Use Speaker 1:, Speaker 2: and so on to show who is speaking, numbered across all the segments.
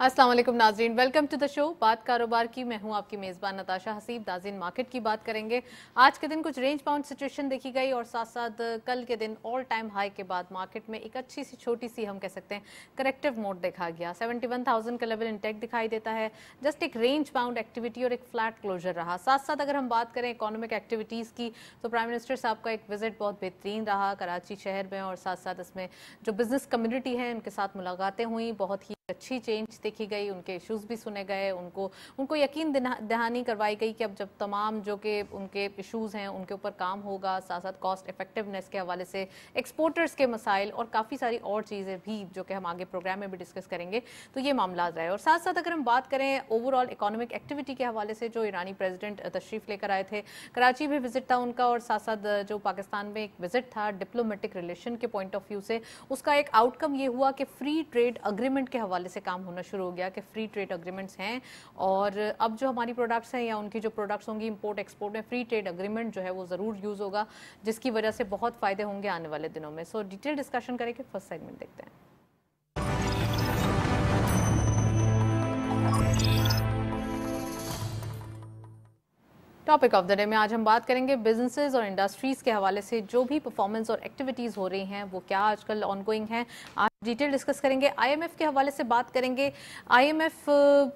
Speaker 1: अस्सलाम वालेकुम नाज़रीन, वेलकम टू द शो। बात कारोबार की, मैं हूं आपकी मेज़बान नताशा हसीब। नाज़रीन, मार्केट की बात करेंगे। आज के दिन कुछ रेंज बाउंड सिचुएशन देखी गई और साथ साथ कल के दिन ऑल टाइम हाई के बाद मार्केट में एक अच्छी सी छोटी सी हम कह सकते हैं करेक्टिव मोड देखा गया। 71,000 का लेवल इंटेक दिखाई देता है। जस्ट एक रेंज बाउंड एक्टिविटी और एक फ्लैट क्लोजर रहा। साथ साथ अगर हम बात करें इकोनॉमिक एक्टिविटीज़ की तो प्राइम मिनिस्टर साहब का एक विजिट बहुत बेहतरीन रहा कराची शहर में, और साथ साथ इसमें जो बिजनेस कम्युनिटी है उनके साथ मुलाकातें हुई, बहुत ही अच्छी चेंज देखी गई, उनके इश्यूज भी सुने गए, उनको यकीन दहानी करवाई गई कि अब जब तमाम जो कि उनके इश्यूज हैं उनके ऊपर काम होगा, साथ साथ कॉस्ट इफेक्टिवनेस के हवाले से एक्सपोर्टर्स के मसाइल और काफ़ी सारी और चीज़ें भी जो कि हम आगे प्रोग्राम में भी डिस्कस करेंगे, तो ये मामला रहे। और साथ साथ अगर हम बात करें ओवरऑल इकोनॉमिक एक्टिविटी के हवाले से, जो ईरानी प्रेसिडेंट तशरीफ लेकर आए थे, कराची भी विजिट था उनका, और साथ साथ जो पाकिस्तान में एक विजिट था डिप्लोमेटिक रिलेशन के पॉइंट ऑफ व्यू से, उसका एक आउटकम ये हुआ कि फ्री ट्रेड अग्रीमेंट के हवाले से काम होना शुरू हो गया कि फ्री ट्रेड अग्रीमेंट्स हैं, और अब जो हमारी प्रोडक्ट्स हैं या उनकी जो प्रोडक्ट्स होंगी इंपोर्ट एक्सपोर्ट में फ्री ट्रेड अग्रीमेंट जो है वो ज़रूर यूज़ होगा, जिसकी वजह से बहुत फ़ायदे होंगे आने वाले दिनों में। सो डिटेल डिस्कशन करेंगे। फर्स्ट सेगमेंट देखते हैं। टॉपिक ऑफ द डे में आज हम बात करेंगे बिजनेसेस और इंडस्ट्रीज़ के हवाले से जो भी परफॉर्मेंस और एक्टिविटीज़ हो रही हैं वो क्या आजकल ऑनगोइंग हैं, आज डिटेल डिस्कस करेंगे। आईएमएफ के हवाले से बात करेंगे। आईएमएफ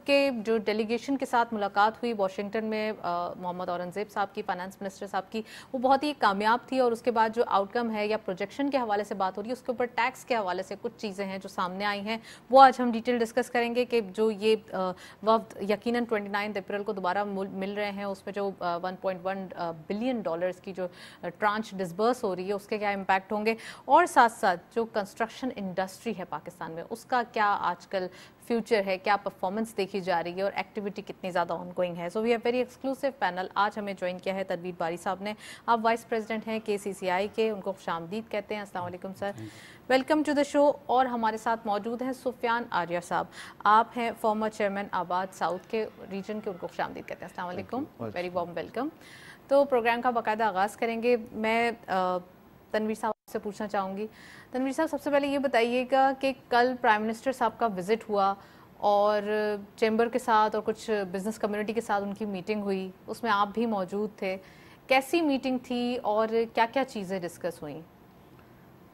Speaker 1: के जो डेलीगेशन के साथ मुलाकात हुई वाशिंगटन में, मोहम्मद औरंगजेब साहब की, फाइनेंस मिनिस्टर साहब की, वो बहुत ही कामयाब थी, और उसके बाद जो आउटकम है या प्रोजेक्शन के हवाले से बात हो रही है, उसके ऊपर टैक्स के हवाले से कुछ चीज़ें हैं जो सामने आई हैं, वो आज हम डिटेल डिस्कस करेंगे कि जो ये वफ्द यकीनन 29 अप्रैल को दोबारा मिल रहे हैं, उसमें जो 1.1 बिलियन डॉलर्स की जो ट्रांच डिसबर्स हो रही है उसके क्या इम्पैक्ट होंगे, और साथ साथ जो कंस्ट्रक्शन इंडस्ट्री है पाकिस्तान में उसका क्या आजकल फ्यूचर है, क्या परफॉर्मेंस देखी जा रही है और एक्टिविटी कितनी ज़्यादा ऑनगोइंग है। So we have very exclusive panel. आज हमें ज्वाइन किया है तनवीर बारी साहब ने। आप वाइस प्रेसिडेंट हैं KCCI के, उनको खुशामदीद कहते हैं। अस्सलाम वालेकुम sir, welcome to the show. और हमारे साथ मौजूद हैं सुफियान आर्या साहब, आप हैं फॉर्मर चेयरमैन आबाद साउथ के रीजन के, उनको खुशामदीद कहते हैं। अस्सलाम वालेकुम, वेरी वार्म वेलकम। तो प्रोग्राम का बाकायदा आगाज़ करेंगे। मैं तनवीर साहब से पूछना चाहूँगी। तनवीर साहब, सबसे पहले ये बताइएगा कि कल प्राइम मिनिस्टर साहब का विजिट हुआ और चैम्बर के साथ और कुछ बिजनेस कम्युनिटी के साथ उनकी मीटिंग हुई, उसमें आप भी मौजूद थे। कैसी मीटिंग थी और क्या क्या चीज़ें डिस्कस हुई?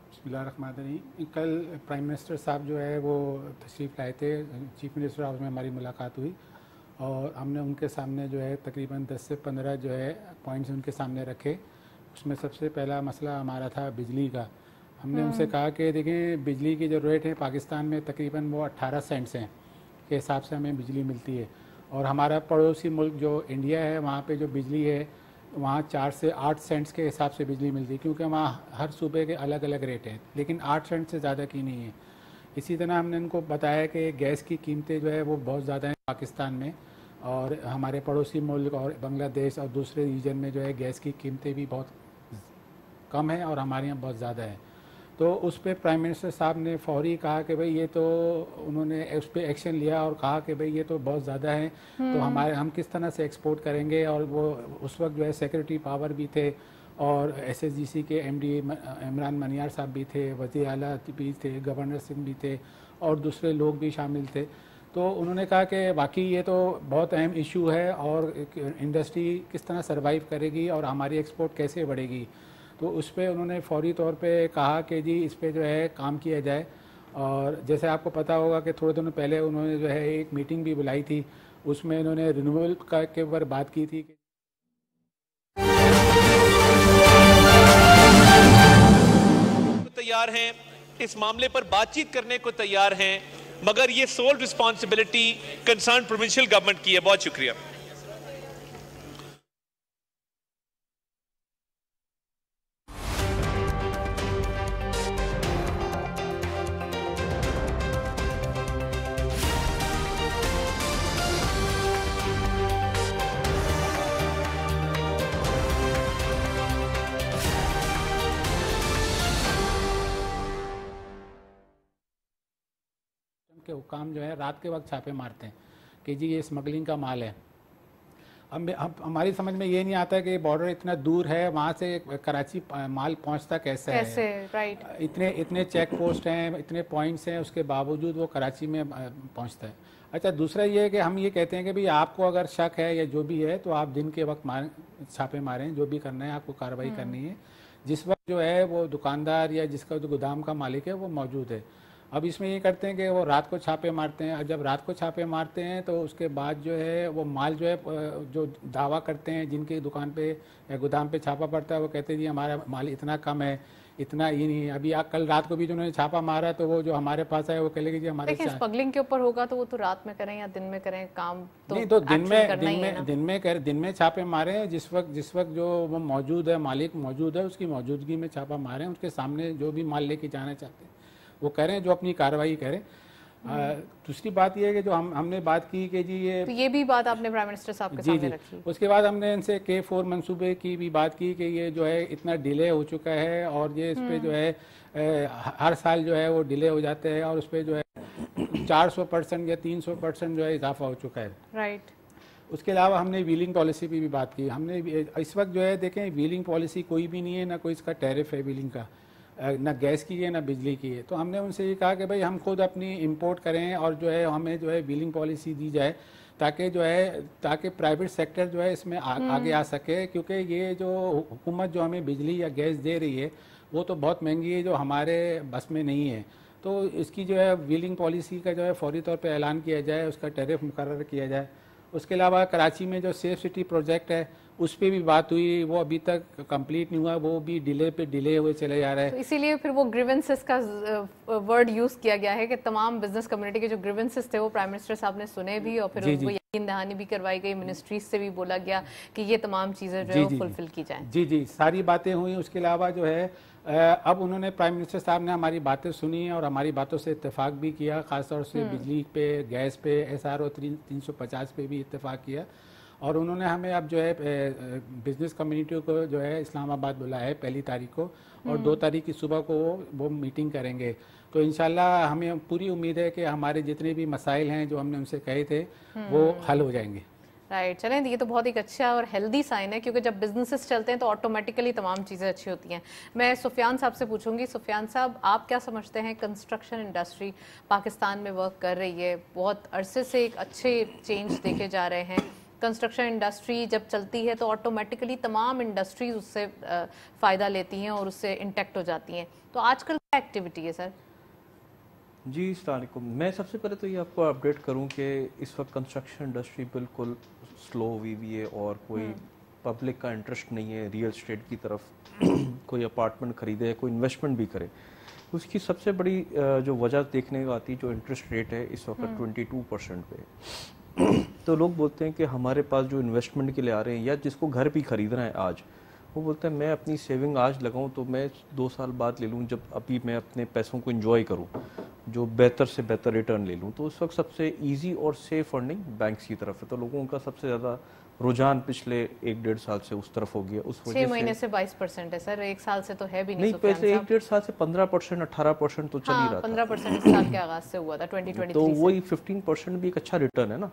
Speaker 2: बिस्मिल्लाहिर्रहमानिर्रहीम। कल प्राइम मिनिस्टर साहब जो है वो तशरीफ़ लाए थे, चीफ मिनिस्टर हाउस में हमारी मुलाकात हुई, और हमने उनके सामने जो है तकरीबन 10 से 15 जो है पॉइंट्स उनके सामने रखे। उसमें सबसे पहला मसला हमारा था बिजली का। हमने उनसे कहा कि देखें, बिजली की जो रेट है पाकिस्तान में तकरीबन वो 18 सेंट्स हैं के हिसाब से हमें बिजली मिलती है, और हमारा पड़ोसी मुल्क जो इंडिया है वहाँ पे जो बिजली है वहाँ 4 से 8 सेंट्स के हिसाब से बिजली मिलती है, क्योंकि वहाँ हर सूबे के अलग अलग रेट हैं, लेकिन 8 सेंट से ज़्यादा की नहीं है। इसी तरह हमने उनको बताया कि गैस की कीमतें जो है वो बहुत ज़्यादा हैं पाकिस्तान में, और हमारे पड़ोसी मुल्क और बांग्लादेश और दूसरे रीजन में जो है गैस की कीमतें भी बहुत कम है और हमारे यहाँ बहुत ज़्यादा है। तो उस पर प्राइम मिनिस्टर साहब ने फौरी कहा कि भाई ये तो, उन्होंने उस पर एक्शन लिया और कहा कि भाई ये तो बहुत ज़्यादा है, तो हम किस तरह से एक्सपोर्ट करेंगे। और वो उस वक्त जो है सेक्रेटरी पावर भी थे, और SSGC के MD इमरान मनियार साहब भी थे, वज़ीर आला भी थे, गवर्नर सिंह भी थे, और दूसरे लोग भी शामिल थे। तो उन्होंने कहा कि वाकई ये तो बहुत अहम इशू है, और इंडस्ट्री किस तरह सर्वाइव करेगी और हमारी एक्सपोर्ट कैसे बढ़ेगी। तो उस पर उन्होंने फौरी तौर पे कहा कि जी इस पे जो है काम किया जाए। और जैसे आपको पता होगा कि थोड़े दिनों पहले उन्होंने जो है एक मीटिंग भी बुलाई थी, उसमें इन्होंने रिन्यूएबल का के ऊपर बात की थी।
Speaker 3: तैयार हैं, इस मामले पर बातचीत करने को तैयार हैं, मगर ये sole responsibility concern provincial government की है। बहुत शुक्रिया।
Speaker 2: के हुकाम जो है रात के वक्त छापे मारते हैं कि जी ये स्मगलिंग का माल है, हमारी समझ में ये नहीं आता कि बॉर्डर इतना दूर है, वहाँ से कराची माल पहुँचता कैसे
Speaker 1: कैसे,
Speaker 2: है।
Speaker 1: राइट।
Speaker 2: इतने चेक पोस्ट हैं, इतने पॉइंट्स हैं, उसके बावजूद वो कराची में पहुँचता है। अच्छा, दूसरा ये है कि हम ये कहते हैं कि भाई आपको अगर शक है या जो भी है तो आप दिन के वक्त छापे मारें, जो भी करना है आपको कार्रवाई करनी है, जिस वक्त जो है वो दुकानदार या जिसका जो गोदाम का मालिक है वो मौजूद है। अब इसमें ये करते हैं कि वो रात को छापे मारते हैं, और जब रात को छापे मारते हैं तो उसके बाद जो है वो माल जो है जो दावा करते हैं जिनकी दुकान पे या गोदाम पे छापा पड़ता है, वो कहते हैं जी हमारा माल इतना कम है, इतना ये नहीं है। अभी कल रात को भी जो उन्होंने छापा मारा तो वो जो हमारे पास है वो कह लेगी जी हमारे
Speaker 1: देखिए स्मगलिंग के ऊपर होगा तो वो तो रात में करें या दिन में करें, काम तो
Speaker 2: नहीं, तो दिन में छापे मारे हैं, जिस वक्त जो वो मौजूद है, मालिक मौजूद है, उसकी मौजूदगी में छापा मारे हैं, उसके सामने जो भी माल लेके जाना चाहते हैं वो करें, जो अपनी कार्रवाई करें। दूसरी बात ये है कि जो हमने बात की कि जी ये भी बात आपने प्राइम मिनिस्टर साहब के सामने रखी। उसके बाद हमने इनसे K4 मंसूबे की भी बात की कि ये जो है इतना डिले हो चुका है और ये इस पे जो है हर साल जो है वो डिले हो जाते हैं और उस पर जो है 400% या 300% जो है इजाफा हो चुका है।
Speaker 1: राइट।
Speaker 2: उसके अलावा हमने व्हीलिंग पॉलिसी भी बात की। हमने इस वक्त जो है देखें व्हीलिंग पॉलिसी कोई भी नहीं है, ना कोई इसका टैरिफ है व्हीलिंग का, ना गैस की है ना बिजली की है। तो हमने उनसे ये कहा कि भाई हम खुद अपनी इंपोर्ट करें और जो है हमें जो है व्हीलिंग पॉलिसी दी जाए ताकि प्राइवेट सेक्टर जो है इसमें आगे आ सके, क्योंकि ये जो हुकूमत जो हमें बिजली या गैस दे रही है वो तो बहुत महंगी है, जो हमारे बस में नहीं है। तो इसकी जो है व्हीलिंग पॉलिसी का जो है फौरी तौर पे ऐलान किया जाए, उसका टैरिफ मुकर्रर किया जाए। उसके अलावा कराची में जो सेफ सिटी प्रोजेक्ट है उस पर भी बात हुई, वो अभी तक कंप्लीट नहीं हुआ, वो भी डिले पे डिले हुए चले जा रहा है।
Speaker 1: तो इसीलिए फिर वो ग्रीवेंसेस का वर्ड यूज किया गया है कि तमाम बिजनेस कम्युनिटी के जो ग्रीवेंसेस थे वो प्राइम मिनिस्टर साहब ने सुने भी और फिर उनको यकीन दहानी भी करवाई गई, मिनिस्ट्रीज से भी बोला गया कि ये तमाम चीजें जो है वो फुलफिल की जाएं।
Speaker 2: जी, सारी बातें हुई। उसके अलावा जो है अब उन्होंने प्राइम मिनिस्टर साहब ने हमारी बातें सुनी और हमारी बातों से इत्तेफाक भी किया, खासतौर से बिजली पे, गैस पे, SRO 350 पे भी इत्तेफाक किया। और उन्होंने हमें अब जो है बिजनेस कम्युनिटी को जो है इस्लामाबाद बुलाया है 1 तारीख को और 2 तारीख की सुबह को वो मीटिंग करेंगे। तो इंशाल्लाह हमें पूरी उम्मीद है कि हमारे जितने भी मसाइल हैं जो हमने उनसे कहे थे वो हल हो जाएंगे।
Speaker 1: राइट, चलें, ये तो बहुत एक अच्छा और हेल्दी साइन है क्योंकि जब बिजनेसेस चलते हैं तो ऑटोमेटिकली तमाम चीज़ें अच्छी होती हैं। मैं सुफियान साहब से पूछूंगी, सुफियान साहब आप क्या समझते हैं, कंस्ट्रक्शन इंडस्ट्री पाकिस्तान में वर्क कर रही है, बहुत अरसे से एक अच्छे चेंज देखे जा रहे हैं। कंस्ट्रक्शन इंडस्ट्री जब चलती है तो ऑटोमेटिकली तमाम इंडस्ट्रीज उससे फ़ायदा लेती हैं और उससे इंटैक्ट हो जाती हैं। तो आजकल क्या एक्टिविटी है सर?
Speaker 4: जी अस्सलाम वालेकुम। मैं सबसे पहले तो ये आपको अपडेट करूं कि इस वक्त कंस्ट्रक्शन इंडस्ट्री बिल्कुल स्लो हुई हुई है और कोई पब्लिक का इंटरेस्ट नहीं है रियल एस्टेट की तरफ कोई अपार्टमेंट खरीदे या कोई इन्वेस्टमेंट भी करे। उसकी सबसे बड़ी जो वजह देखने को आती है, जो इंटरेस्ट रेट है इस वक्त 22% पे। तो लोग बोलते हैं कि हमारे पास जो इन्वेस्टमेंट के लिए आ रहे हैं या जिसको घर भी खरीदना है आज, वो बोलते हैं मैं अपनी सेविंग आज लगाऊं तो मैं 2 साल बाद ले लूं, जब अभी मैं अपने पैसों को एंजॉय करूं, जो बेहतर से बेहतर रिटर्न ले लूं। तो उस वक्त सबसे इजी और सेफ फंडिंग बैंक्स की तरफ है। तो लोगों का सबसे ज़्यादा रुझान पिछले 1-1.5 साल से उस तरफ हो गया। उस वजह
Speaker 1: 6 महीने से 22% है सर, 1 साल से तो है भी
Speaker 4: नहीं, पैसे 1-1.5 साल से 15%, 18% तो चल ही रहा था।
Speaker 1: 15% इस साल के आगाज से हुआ था 2023
Speaker 4: तो वही 15% भी एक अच्छा रिटर्न है ना,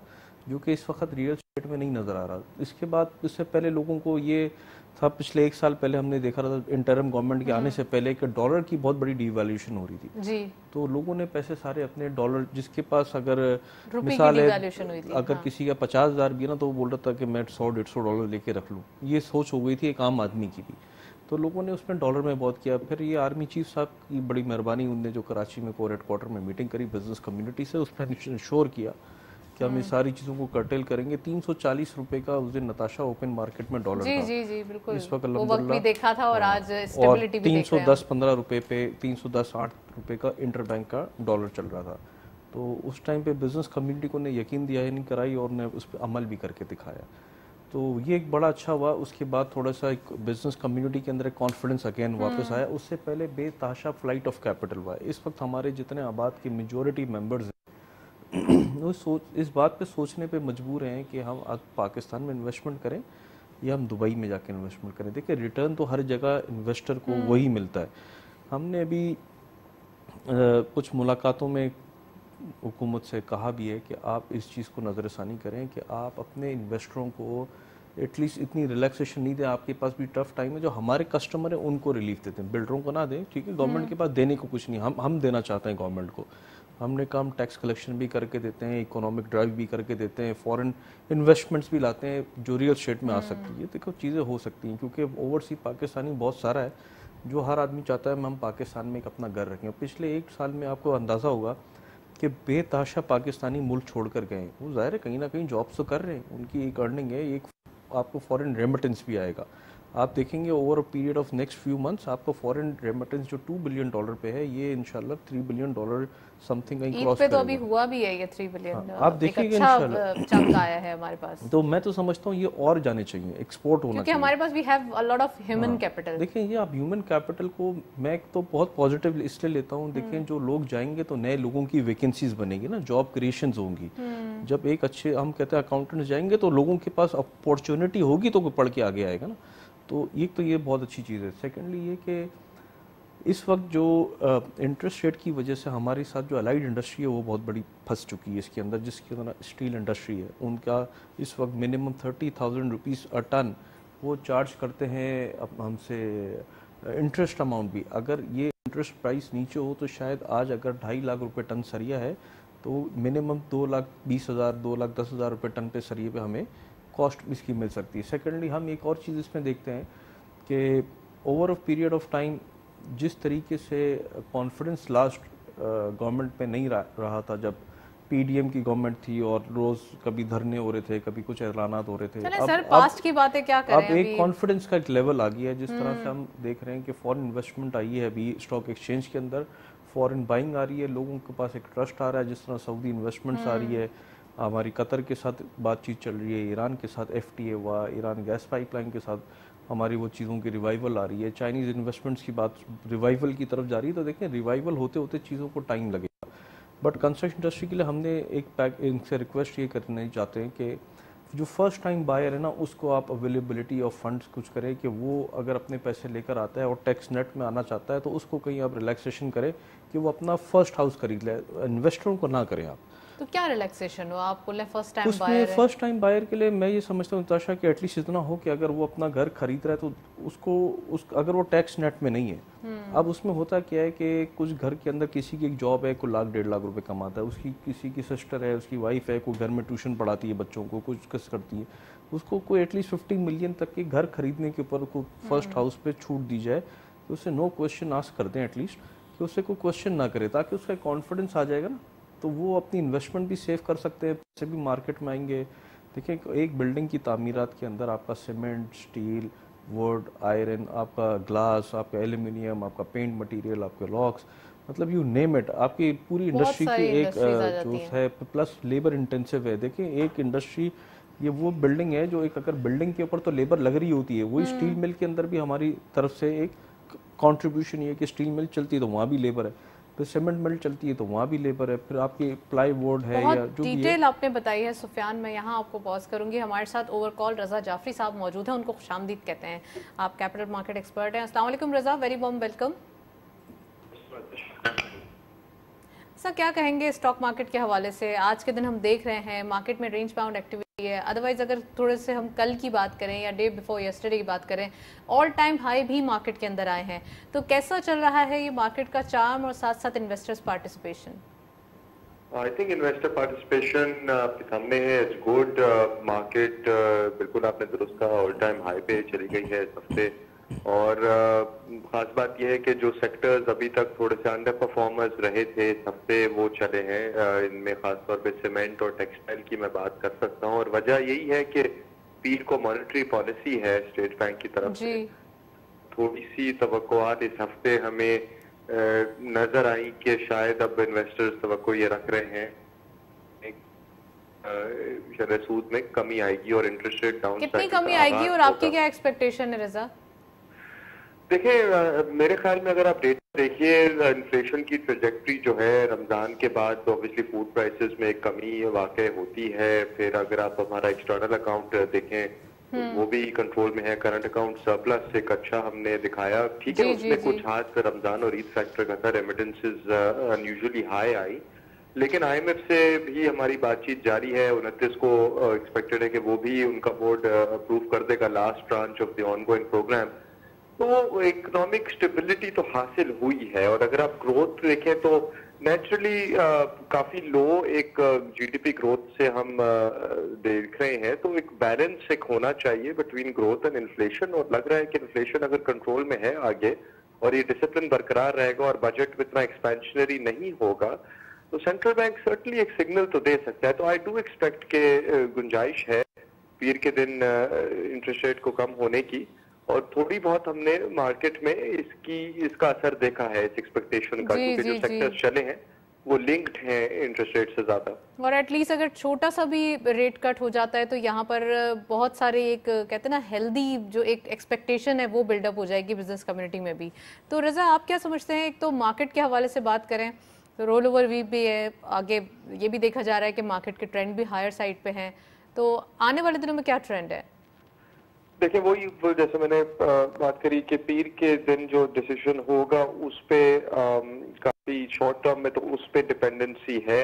Speaker 4: जो कि इस वक्त रियल एस्टेट में नहीं नज़र आ रहा। इसके बाद इससे पहले लोगों को ये था, पिछले 1 साल पहले हमने देखा था इंटरिम गवर्नमेंट के आने से पहले कि डॉलर की बहुत बड़ी डिवैल्यूएशन हो रही थी जी। तो लोगों ने पैसे सारे अपने डॉलर, जिसके पास अगर मिसाल है अगर किसी का 50,000 भी है ना तो वो बोल रहा था कि मैं 100-150 डॉलर लेके रख लूँ, ये सोच हो गई थी एक आम आदमी की भी। तो लोगों ने उसमें डॉलर में बहुत किया। फिर ये आर्मी चीफ साहब की बड़ी मेहरबानी, उनने जो कराची में कोर हेडक्वार्टर में मीटिंग करी बिजनेस कम्युनिटी से, उसमें इंश्योर किया कि हम ये सारी चीज़ों को कर्टेल करेंगे। 340 रुपए का उस दिन नताशा ओपन मार्केट में डॉलर था।
Speaker 1: जी बिल्कुल,
Speaker 4: इस वक्त
Speaker 1: वो वक्त भी देखा था और आज स्टेबिलिटी भी देख रहे हैं।
Speaker 4: 310-15 रुपए पे 310-8 रुपए का इंटरबैंक का डॉलर चल रहा था। तो उस टाइम पे बिजनेस कम्युनिटी को ने यकीन दिया नहीं कराई और ने उस पर अमल भी करके दिखाया। तो ये एक बड़ा अच्छा हुआ। उसके बाद थोड़ा सा बिजनेस कम्युनिटी के अंदर कॉन्फिडेंस अगेन वापस आया। उससे पहले बेतहाशा फ्लाइट ऑफ कैपिटल हुआ। इस वक्त हमारे जितने आबाद के मेजॉरिटी मेंबर्स वो इस बात पे सोचने पे मजबूर हैं कि हम अब पाकिस्तान में इन्वेस्टमेंट करें या हम दुबई में जाके इन्वेस्टमेंट करें। देखिए रिटर्न तो हर जगह इन्वेस्टर को वही मिलता है। हमने अभी कुछ मुलाकातों में हुकूमत से कहा भी है कि आप इस चीज़ को नज़रसानी करें कि आप अपने इन्वेस्टरों को एटलीस्ट इतनी रिलैक्सेशन नहीं दे, आपके पास भी टफ टाइम है, जो हमारे कस्टमर है उनको रिलीफ देते हैं, बिल्डरों को ना दें, ठीक है। गवर्नमेंट के पास देने को कुछ नहीं, हम देना चाहते हैं गवर्नमेंट को। हमने काम टैक्स कलेक्शन भी करके देते हैं, इकोनॉमिक ड्राइव भी करके देते हैं, फॉरेन इन्वेस्टमेंट्स भी लाते हैं जो रियल स्टेट में आ सकती है। देखो चीज़ें हो सकती हैं, क्योंकि ओवरसीज पाकिस्तानी बहुत सारा है, जो हर आदमी चाहता है हम पाकिस्तान में एक अपना घर रखें। पिछले 1 साल में आपको अंदाज़ा होगा कि बेतहाशा पाकिस्तानी मुल्क छोड़कर गए हैं। वो ज़ाहिर है कहीं ना कहीं जॉब्स तो कर रहे हैं, उनकी एक अर्निंग है, एक आपको फॉरेन रेमिटेंस भी आएगा। आप देखेंगे over a period of next few months आपको फॉरेन रेमिटेंस जो $2 बिलियन पे है, ये इंशाल्लाह $3 बिलियन समथिंग कहीं क्रॉस करेगा।
Speaker 1: तो अभी हुआ भी है ये 3 बिलियन।
Speaker 4: हाँ, आप देखिएगा
Speaker 1: इंशाल्लाह चंक आया है हमारे पास।
Speaker 4: तो मैं तो समझता हूँ ये और जाने चाहिए, एक्सपोर्ट होना
Speaker 1: क्योंकि हमारे पास we have a lot of human capital.
Speaker 4: देखिए ये आप ह्यूमन कैपिटल को मैं तो बहुत पॉजिटिव इसलिए लेता हूँ। देखिए जो लोग जाएंगे तो नए लोगों की वैकेंसीज बनेगी ना, जॉब क्रिएशन होंगी। जब एक अच्छे हम कहते हैं अकाउंटेंट्स जाएंगे तो लोगों के पास अपॉर्चुनिटी होगी तो कोई पढ़ के आगे आएगा ना। तो ये बहुत अच्छी चीज़ है। सेकेंडली ये कि इस वक्त जो इंटरेस्ट रेट की वजह से हमारे साथ जो अलाइड इंडस्ट्री है वो बहुत बड़ी फंस चुकी है इसके अंदर, जिसके अंदर स्टील इंडस्ट्री है, उनका इस वक्त मिनिमम 30,000 रुपीज़ अ टन वो चार्ज करते हैं अब हमसे इंटरेस्ट अमाउंट भी। अगर ये इंटरेस्ट प्राइस नीचे हो तो शायद आज अगर 2.5 लाख रुपए टन सरिया है तो मिनिमम 2,20,000 2,10,000 रुपये टन पे सरिये पे हमें कॉस्ट इसकी मिल सकती है। सेकेंडली हम एक और चीज़ इसमें देखते हैं कि over a period of time जिस तरीके से कॉन्फिडेंस लास्ट गवर्नमेंट पे नहीं रहा था, जब पीडीएम की गवर्नमेंट थी और रोज कभी धरने हो रहे थे, कभी कुछ ऐलानात हो रहे थे।
Speaker 1: अब सर पास्ट की बातें क्या करें,
Speaker 4: अब एक कॉन्फिडेंस का एक लेवल आ गया है, जिस तरह से हम देख रहे हैं कि फॉरेन इन्वेस्टमेंट आई है अभी स्टॉक एक्सचेंज के अंदर, फॉरेन बाइंग आ रही है, लोगों के पास एक ट्रस्ट आ रहा है, जिस तरह सऊदी इन्वेस्टमेंट्स आ रही है, हमारी कतर के साथ बातचीत चल रही है, ईरान के साथ एफटीए हुआ, ईरान गैस पाइपलाइन के साथ हमारी वो चीज़ों की रिवाइवल आ रही है, चाइनीज़ इन्वेस्टमेंट्स की बात रिवाइवल की तरफ जा रही है। तो देखें रिवाइवल होते होते चीज़ों को टाइम लगेगा, बट कंस्ट्रक्शन इंडस्ट्री के लिए हमने इनसे रिक्वेस्ट ये करना चाहते हैं कि जो फर्स्ट टाइम बायर है ना, उसको आप अवेलेबिलिटी ऑफ फंड्स कुछ करें कि वो अगर अपने पैसे लेकर आता है और टैक्स नेट में आना चाहता है तो उसको कहीं आप रिलैक्सेशन करें कि वो अपना फर्स्ट हाउस खरीद ले, इन्वेस्टरों को ना करें आप।
Speaker 1: तो क्या रिलैक्सेशन हो आप बोले फर्स्ट टाइम
Speaker 4: उसमें
Speaker 1: बायर है?
Speaker 4: फर्स्ट टाइम बायर के लिए मैं ये समझता हूँ ताशा कि एटलीस्ट इतना हो कि अगर वो अपना घर खरीद रहा है तो उसको अगर वो टैक्स नेट में नहीं है। अब उसमें होता क्या है कि कुछ घर के अंदर किसी की एक जॉब है, कोई 1,00,000 1.5 लाख रुपए कमाता है, उसकी किसी की सिस्टर है, उसकी वाइफ है, कोई घर में ट्यूशन पढ़ाती है बच्चों को, कुछ करती है, उसको कोई एटलीस्ट 15 मिलियन तक के घर खरीदने के ऊपर को फर्स्ट हाउस पे छूट दी जाए तो उससे नो क्वेश्चन आस्क कर दें एटलीस्ट, कि उससे कोई क्वेश्चन ना करे, ताकि उसका कॉन्फिडेंस आ जाएगा ना, तो वो अपनी इन्वेस्टमेंट भी सेव कर सकते हैं, पैसे भी मार्केट में आएंगे। देखिए एक बिल्डिंग की तामीरात के अंदर आपका सीमेंट, स्टील, वुड, आयरन, आपका ग्लास, आपका एल्यूमिनियम, आपका पेंट मटेरियल, आपके लॉक्स, मतलब यू नेम इट, आपकी पूरी इंडस्ट्री की एक जो है प्लस लेबर इंटेंसिव है। देखिए एक इंडस्ट्री ये वो बिल्डिंग है जो एक अगर बिल्डिंग के ऊपर तो लेबर लग रही होती है, वही स्टील मिल के अंदर भी हमारी तरफ से एक कंट्रीब्यूशन ये कि स्टील मिल चलती है तो वहाँ भी लेबर है, फिर सीमेंट मिल चलती है तो वहाँ भी लेबर है, फिर आपकी प्लाईवुड है या जो भी है।
Speaker 1: डिटेल आपने बताई है सुफियान, मैं यहाँ आपको पॉज करूंगी। हमारे साथ ओवर कॉल रजा जाफरी साहब मौजूद हैं, उनको खुशामदीद कहते हैं, आप कैपिटल मार्केट एक्सपर्ट हैं। अस्सलाम वालेकुम रजा, वेरी वार्म वेलकम। सर क्या कहेंगे स्टॉक मार्केट के हवाले से? आज के दिन हम देख रहे हैं मार्केट में रेंज बाउंड एक्टिविटी है, अदरवाइज अगर थोड़े से हम कल की बात करें या डे बिफोर यस्टरडे की बात करें, ऑल टाइम हाई भी मार्केट के अंदर आए हैं, तो कैसा चल रहा है ये मार्केट का चार्म और साथ साथ investors participation?
Speaker 5: I think investor participation आपके सामने है, इट्स गुड। मार्केट बिल्कुल आपने दुरुस्त कहा, ऑल टाइम हाई पे चली गई है इस हफ्ते, और खास बात यह है कि जो सेक्टर्स अभी तक थोड़े से अंडर परफॉर्मर्स रहे थे इस हफ्ते वो चले हैं। इनमें खासतौर पे सीमेंट और टेक्सटाइल की मैं बात कर सकता हूँ, और वजह यही है कि पीर को मॉनेटरी पॉलिसी है स्टेट बैंक की तरफ से, थोड़ी सी तवक्कुआत इस हफ्ते हमें नजर आई कि शायद अब इन्वेस्टर्स तवक्को ये रख रहे हैं सूद में कमी आएगी और इंटरेस्ट रेट डाउन।
Speaker 1: कितनी कमी आएगी और आपकी क्या एक्सपेक्टेशन है रजा?
Speaker 5: देखिए मेरे ख्याल में अगर आप डेटा देखिए, इन्फ्लेशन की ट्रेजेक्ट्री जो है रमजान के बाद तो ऑब्वियसली फूड प्राइसेस में एक कमी वाकई होती है। फिर अगर आप हमारा एक्सटर्नल अकाउंट देखें वो भी कंट्रोल में है, करंट अकाउंट सरप्लस एक अच्छा हमने दिखाया, ठीक है। उसमें कुछ हाथ रमजान और ईद फैक्टर का था, रेमिटेंसेस अनयूजुअली हाई आई, लेकिन आईएमएफ से भी हमारी बातचीत जारी है। 29 को एक्सपेक्टेड है कि वो भी उनका बोर्ड अप्रूव कर देगा last tranche of the ongoing programme. तो इकोनॉमिक स्टेबिलिटी तो हासिल हुई है, और अगर आप ग्रोथ देखें तो नेचुरली काफी लो एक जीडीपी ग्रोथ से हम देख रहे हैं। तो एक बैलेंस एक होना चाहिए बिटवीन ग्रोथ एंड इन्फ्लेशन, और लग रहा है कि इन्फ्लेशन अगर कंट्रोल में है आगे और ये डिसिप्लिन बरकरार रहेगा और बजट इतना एक्सपेंशनरी नहीं होगा, तो सेंट्रल बैंक सर्टनली एक सिग्नल तो दे सकता है। तो आई डू एक्सपेक्ट के गुंजाइश है पीर के दिन इंटरेस्ट रेट को कम होने की, और थोड़ी बहुत हमने मार्केट में इसका असर देखा है इस एक्सपेक्टेशन का, क्योंकि जो सेक्टर्स चले हैं वो लिंक्ड हैं इंटरेस्ट रेट से ज्यादा।
Speaker 1: और एटलीस्ट अगर छोटा सा भी रेट कट हो जाता है तो यहाँ पर बहुत सारे एक कहते हैं ना हेल्दी जो एक एक्सपेक्टेशन है वो बिल्डअप हो जाएगी बिजनेस कम्युनिटी में भी। तो रजा, आप क्या समझते हैं? एक तो मार्केट के हवाले से बात करें तो रोल ओवर वीक भी है, आगे ये भी देखा जा रहा है कि मार्केट के ट्रेंड भी हायर साइड पे हैं, तो आने वाले दिनों में क्या ट्रेंड है?
Speaker 5: देखिए वही जैसे मैंने बात करी कि पीर के दिन जो डिसीजन होगा उस पे काफी शॉर्ट टर्म में तो उस पे डिपेंडेंसी है।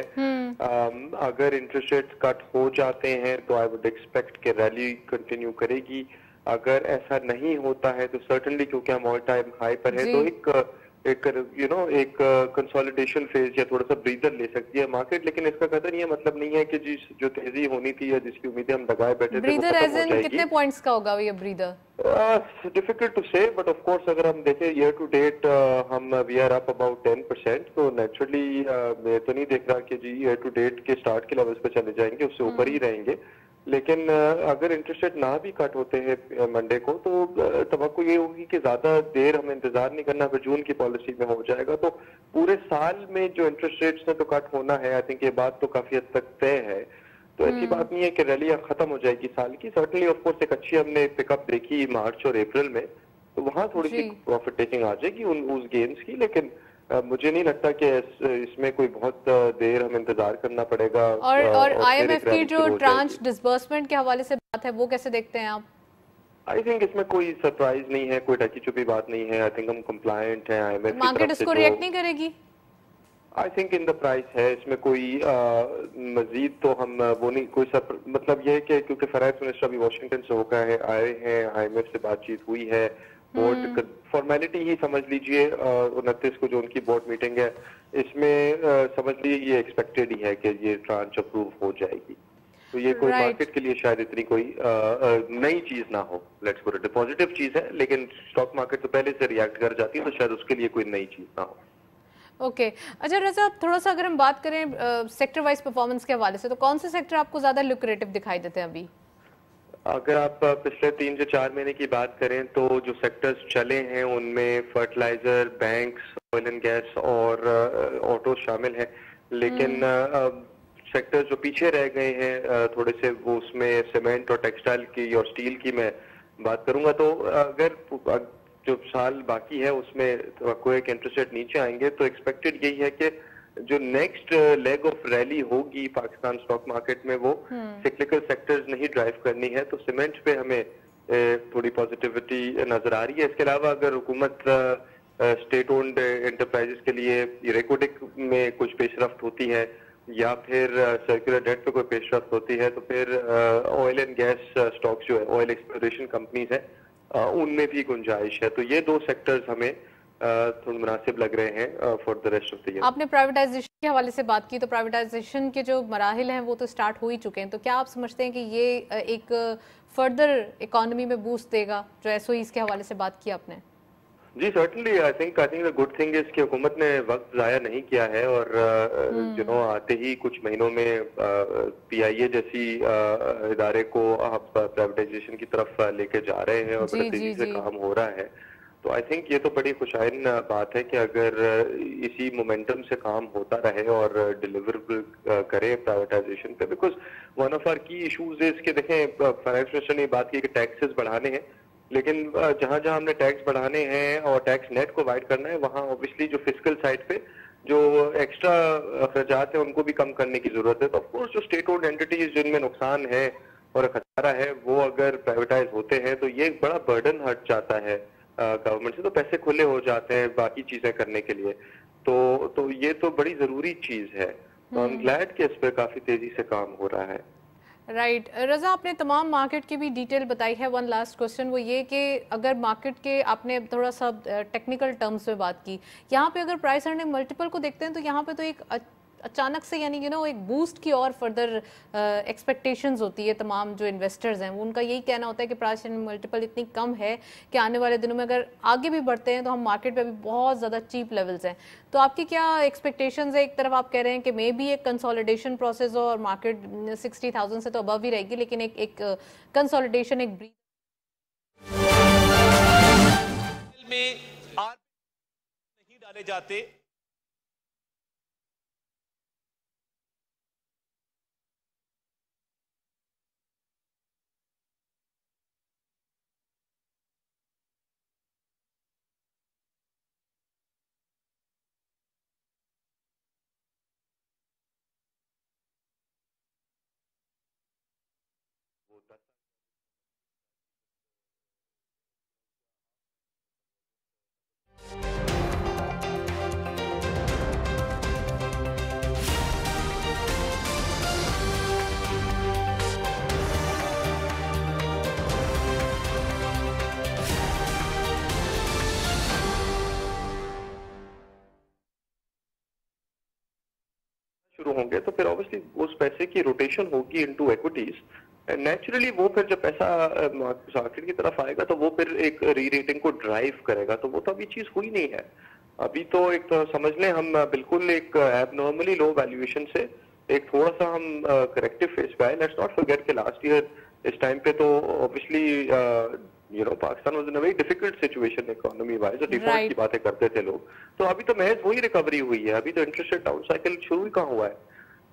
Speaker 5: अगर इंटरेस्ट रेट कट हो जाते हैं तो आई वुड एक्सपेक्ट कि रैली कंटिन्यू करेगी। अगर ऐसा नहीं होता है तो सर्टेनली, क्योंकि हम ऑल टाइम हाई पर है, तो एक कंसोलिडेशन फेज या थोड़ा सा ब्रीदर ले सकती है मार्केट। लेकिन इसका कदर ये मतलब नहीं है कि जो तेजी होनी थी या जिसकी उम्मीदें हम लगाए बैठे थे
Speaker 1: ब्रीदर एज इन कितने पॉइंट्स का होगा ये ब्रीदर?
Speaker 5: डिफिकल्ट टू से, बट ऑफ कोर्स अगर हम देखें ईयर टू डेट हम वी आर अप अबाउट 10%, तो नेचुरली मैं तो नहीं देख रहा कि जी ईयर टू डेट के स्टार्ट के लेवल्स पे चले जाएंगे, उससे ऊपर ही रहेंगे। लेकिन अगर इंटरेस्ट रेट ना भी कट होते हैं मंडे को, तो तवक्को ये होगी कि ज्यादा देर हमें इंतजार नहीं करना, फिर जून की पॉलिसी में हो जाएगा। तो पूरे साल में जो इंटरेस्ट रेट्स में तो कट होना है, आई थिंक ये बात तो काफी हद तक तय है। तो ऐसी बात नहीं है कि रैली खत्म हो जाएगी साल की। सर्टनली ऑफ कोर्स एक अच्छी हमने पिकअप देखी मार्च और अप्रैल में, तो वहां थोड़ी सी प्रॉफिट टेकिंग आ जाएगी उस गेन्स की। लेकिन मुझे नहीं लगता कि इसमें कोई बहुत देर हमें इंतजार करना पड़ेगा।
Speaker 1: और आईएमएफ की जो ट्रांच डिसबर्समेंट के हवाले से बात है वो कैसे देखते हैं आप?
Speaker 5: आई थिंक इसमें कोई सरप्राइज नहीं है, कोई ढकी छुपी बात नहीं है। आई थिंक हम कंप्लायंट हैं आईएमएफ।
Speaker 1: मार्केट इसको रिएक्ट नहीं करेगी?
Speaker 5: I think in the price है, इसमें कोई मजीद तो हम वो नहीं कोई मतलब ये है कि क्योंकि फाइनेंस मिनिस्टर अभी वाशिंगटन से होकर आए हैं, आईएमएफ से बातचीत हुई है, बोर्ड फॉर्मेलिटी ही समझ लीजिए। 29 को जो उनकी बोर्ड मीटिंग है, इसमें समझ लीजिए ये एक्सपेक्टेड ही है कि ये ट्रांच अप्रूव हो जाएगी। तो ये कोई मार्केट के लिए शायद इतनी कोई नई चीज ना हो, लेट्स पुट इट, पॉजिटिव चीज है। लेकिन स्टॉक मार्केट तो पहले से रिएक्ट कर जाती है, तो शायद उसके लिए कोई नई चीज ना हो।
Speaker 1: ओके अच्छा रजा, थोड़ा सा अगर हम बात करें सेक्टर वाइज परफॉर्मेंस के हवाले से, तो कौन से सेक्टर आपको ज्यादा लुक्रेटिव दिखाई देते हैं अभी?
Speaker 5: अगर आप पिछले 3 से 4 महीने की बात करें तो जो सेक्टर्स चले हैं उनमें fertiliser, banks, oil and gas और ऑटो शामिल हैं। लेकिन सेक्टर्स जो पीछे रह गए हैं थोड़े से, वो उसमें सीमेंट और टेक्सटाइल की और स्टील की मैं बात करूंगा। तो अगर जो साल बाकी है उसमें कोई एक इंटरेस्ट रेट नीचे आएंगे, तो एक्सपेक्टेड यही है कि जो नेक्स्ट लेग ऑफ रैली होगी पाकिस्तान स्टॉक मार्केट में, वो सिक्लिकल सेक्टर्स नहीं ड्राइव करनी है। तो सीमेंट पे हमें थोड़ी पॉजिटिविटी नजर आ रही है। इसके अलावा अगर हुकूमत स्टेट ओन्ड एंटरप्राइजेस के लिए रेकोडिक में कुछ पेशरफ्त होती है या फिर सर्कुलर डेट पे कोई पेशरफ्त होती है, तो फिर ऑयल एंड गैस स्टॉक्स जो है, ऑयल एक्सप्लोरेशन कंपनीज है, उनमें भी गुंजाइश है। तो ये 2 सेक्टर्स हमें थोड़ा मुनासिब लग रहे हैं for the rest of the year.
Speaker 1: आपने प्राइवेटाइजेशन के हवाले से बात की, तो प्राइवेटाइजेशन के जो मराहिल हैं वो तो स्टार्ट हो ही चुके हैं, तो क्या आप समझते हैं कि ये एक फर्दर इकोनॉमी में बूस्ट देगा? जो एसओईज के हवाले से बात की आपने।
Speaker 5: जी certainly, I think the good thing is कि हुकूमत ने वक्त जाया नहीं किया है, और आते ही कुछ महीनों में पीआईए जैसी इदारे को आप प्राइवेटाइजेशन की तरफ लेके जा रहे हैं और बड़ी तेजी से काम हो रहा है। तो आई थिंक ये तो बड़ी खुशाइन बात है कि अगर इसी मोमेंटम से काम होता रहे और डिलीवरेबल करे प्राइवेटाइजेशन पे, बिकॉज वन ऑफ आवर की इश्यूज इज कि देखें, फाइनेंस मिनिस्टर ने बात की कि टैक्सेस बढ़ाने हैं, लेकिन जहां जहां हमने टैक्स बढ़ाने हैं और टैक्स नेट को अवॉइड करना है, वहां ऑब्वियसली जो फिस्कल साइड पे जो एक्स्ट्रा अखराजात है उनको भी कम करने की जरूरत है। तो ऑफकोर्स जो स्टेट ओन्ड एंटिटीज जिनमें नुकसान है और खतरा है, वो अगर प्राइवेटाइज होते हैं तो ये बड़ा बर्डन हट जाता है गवर्नमेंट से, तो पैसे खुले हो जाते हैं बाकी चीजें करने के लिए। तो ये तो बड़ी जरूरी चीज है। तो आई एम ग्लैड कि इस पर काफी तेजी से काम हो रहा है।
Speaker 1: राइट रजा, आपने तमाम मार्केट की भी डिटेल बताई है। वन लास्ट क्वेश्चन वो ये कि अगर मार्केट के आपने थोड़ा सा टेक्निकल टर्म्स में बात की, यहाँ पे अगर प्राइस अर्निंग मल्टीपल को देखते हैं तो यहाँ पे तो एक अचानक से यानी एक बूस्ट की और फर्दर एक्सपेक्टेशंस होती है। तमाम जो इन्वेस्टर्स हैं उनका यही कहना होता है कि प्राइस अर्निंग मल्टीपल इतनी कम है कि आने वाले दिनों में अगर आगे भी बढ़ते हैं तो हम मार्केट पे अभी बहुत ज़्यादा चीप लेवल्स हैं। तो आपकी क्या एक्सपेक्टेशंस है? एक तरफ आप कह रहे हैं कि मे बी एक कंसोलिडेशन प्रोसेस हो और मार्केट 60,000 से तो अबव ही रहेगी, लेकिन एक कंसोलिडेशन एक ब्रीथ
Speaker 3: में नहीं डाले जाते।
Speaker 5: शुरू होंगे तो फिर ऑब्वियसली उस पैसे की रोटेशन होगी इनटू इक्विटीज, एंड नेचुरली वो फिर जब पैसा मार्केट की तरफ आएगा तो वो फिर एक री रेटिंग को ड्राइव करेगा। तो वो तो अभी चीज हुई नहीं है। अभी तो एक तो समझ लें हम बिल्कुल एक एबनॉर्मली लो वैल्यूएशन से एक थोड़ा सा हम करेक्टिव फेस पे आए। लेट्स नॉट फॉरगेट कि लास्ट ईयर इस टाइम पे तो obviously Pakistan was in a very difficult situation economy wise, और डिफॉल्ट की बातें करते थे लोग। तो अभी तो महज वही रिकवरी हुई है। अभी तो इंटरेस्ट रेट डाउन साइकिल शुरू ही कहाँ हुआ है।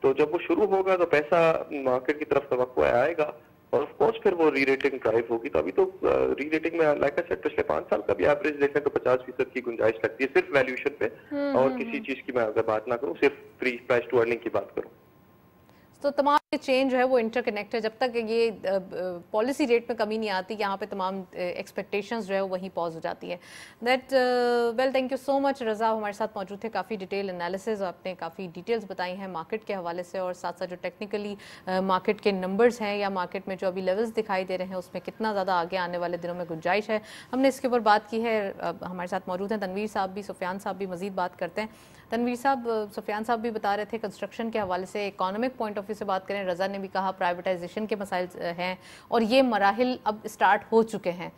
Speaker 5: तो जब वो शुरू होगा तो पैसा मार्केट की तरफ तवक्को आएगा और ऑफ कोर्स फिर वो री रेटिंग ड्राइव होगी। तो अभी तो री रेटिंग में लाइक आई सेड पिछले 5 साल का भी एवरेज देखें तो 50% की गुंजाइश लगती है सिर्फ वैल्यूएशन पे, और किसी चीज की मैं अगर बात ना करूँ, सिर्फ प्राइस टू अर्निंग की बात करूँ।
Speaker 1: तो तमाम चेंज है वो इंटरकनेक्ट है। जब तक ये पॉलिसी रेट में कमी नहीं आती, यहाँ पे तमाम एक्सपेक्टेशंस जो है वो वहीं पॉज हो जाती है। That well, thank you so much Raza, हमारे साथ मौजूद थे। काफ़ी डिटेल एनालिसिस, आपने काफ़ी डिटेल्स बताई हैं मार्केट के हवाले से, और साथ साथ जो टेक्निकली मार्केट के नंबर्स हैं या मार्केट में जो अभी लेवल्स दिखाई दे रहे हैं उसमें कितना ज़्यादा आगे आने वाले दिनों में गुंजाइश है, हमने इसके ऊपर बात की है। हमारे साथ मौजूद हैं तनवीर साहब भी, सुफियान साहब भी, मज़ीद बात करते हैं। तनवीर साहब, सुफियान साहब भी बता रहे थे कंस्ट्रक्शन के हवाले से, इकोनॉमिक पॉइंट ऑफ व्यू से बात करें, रज़ा ने भी कहा प्राइवेटाइजेशन के मसाइल हैं और ये मराहिल अब स्टार्ट हो चुके हैं।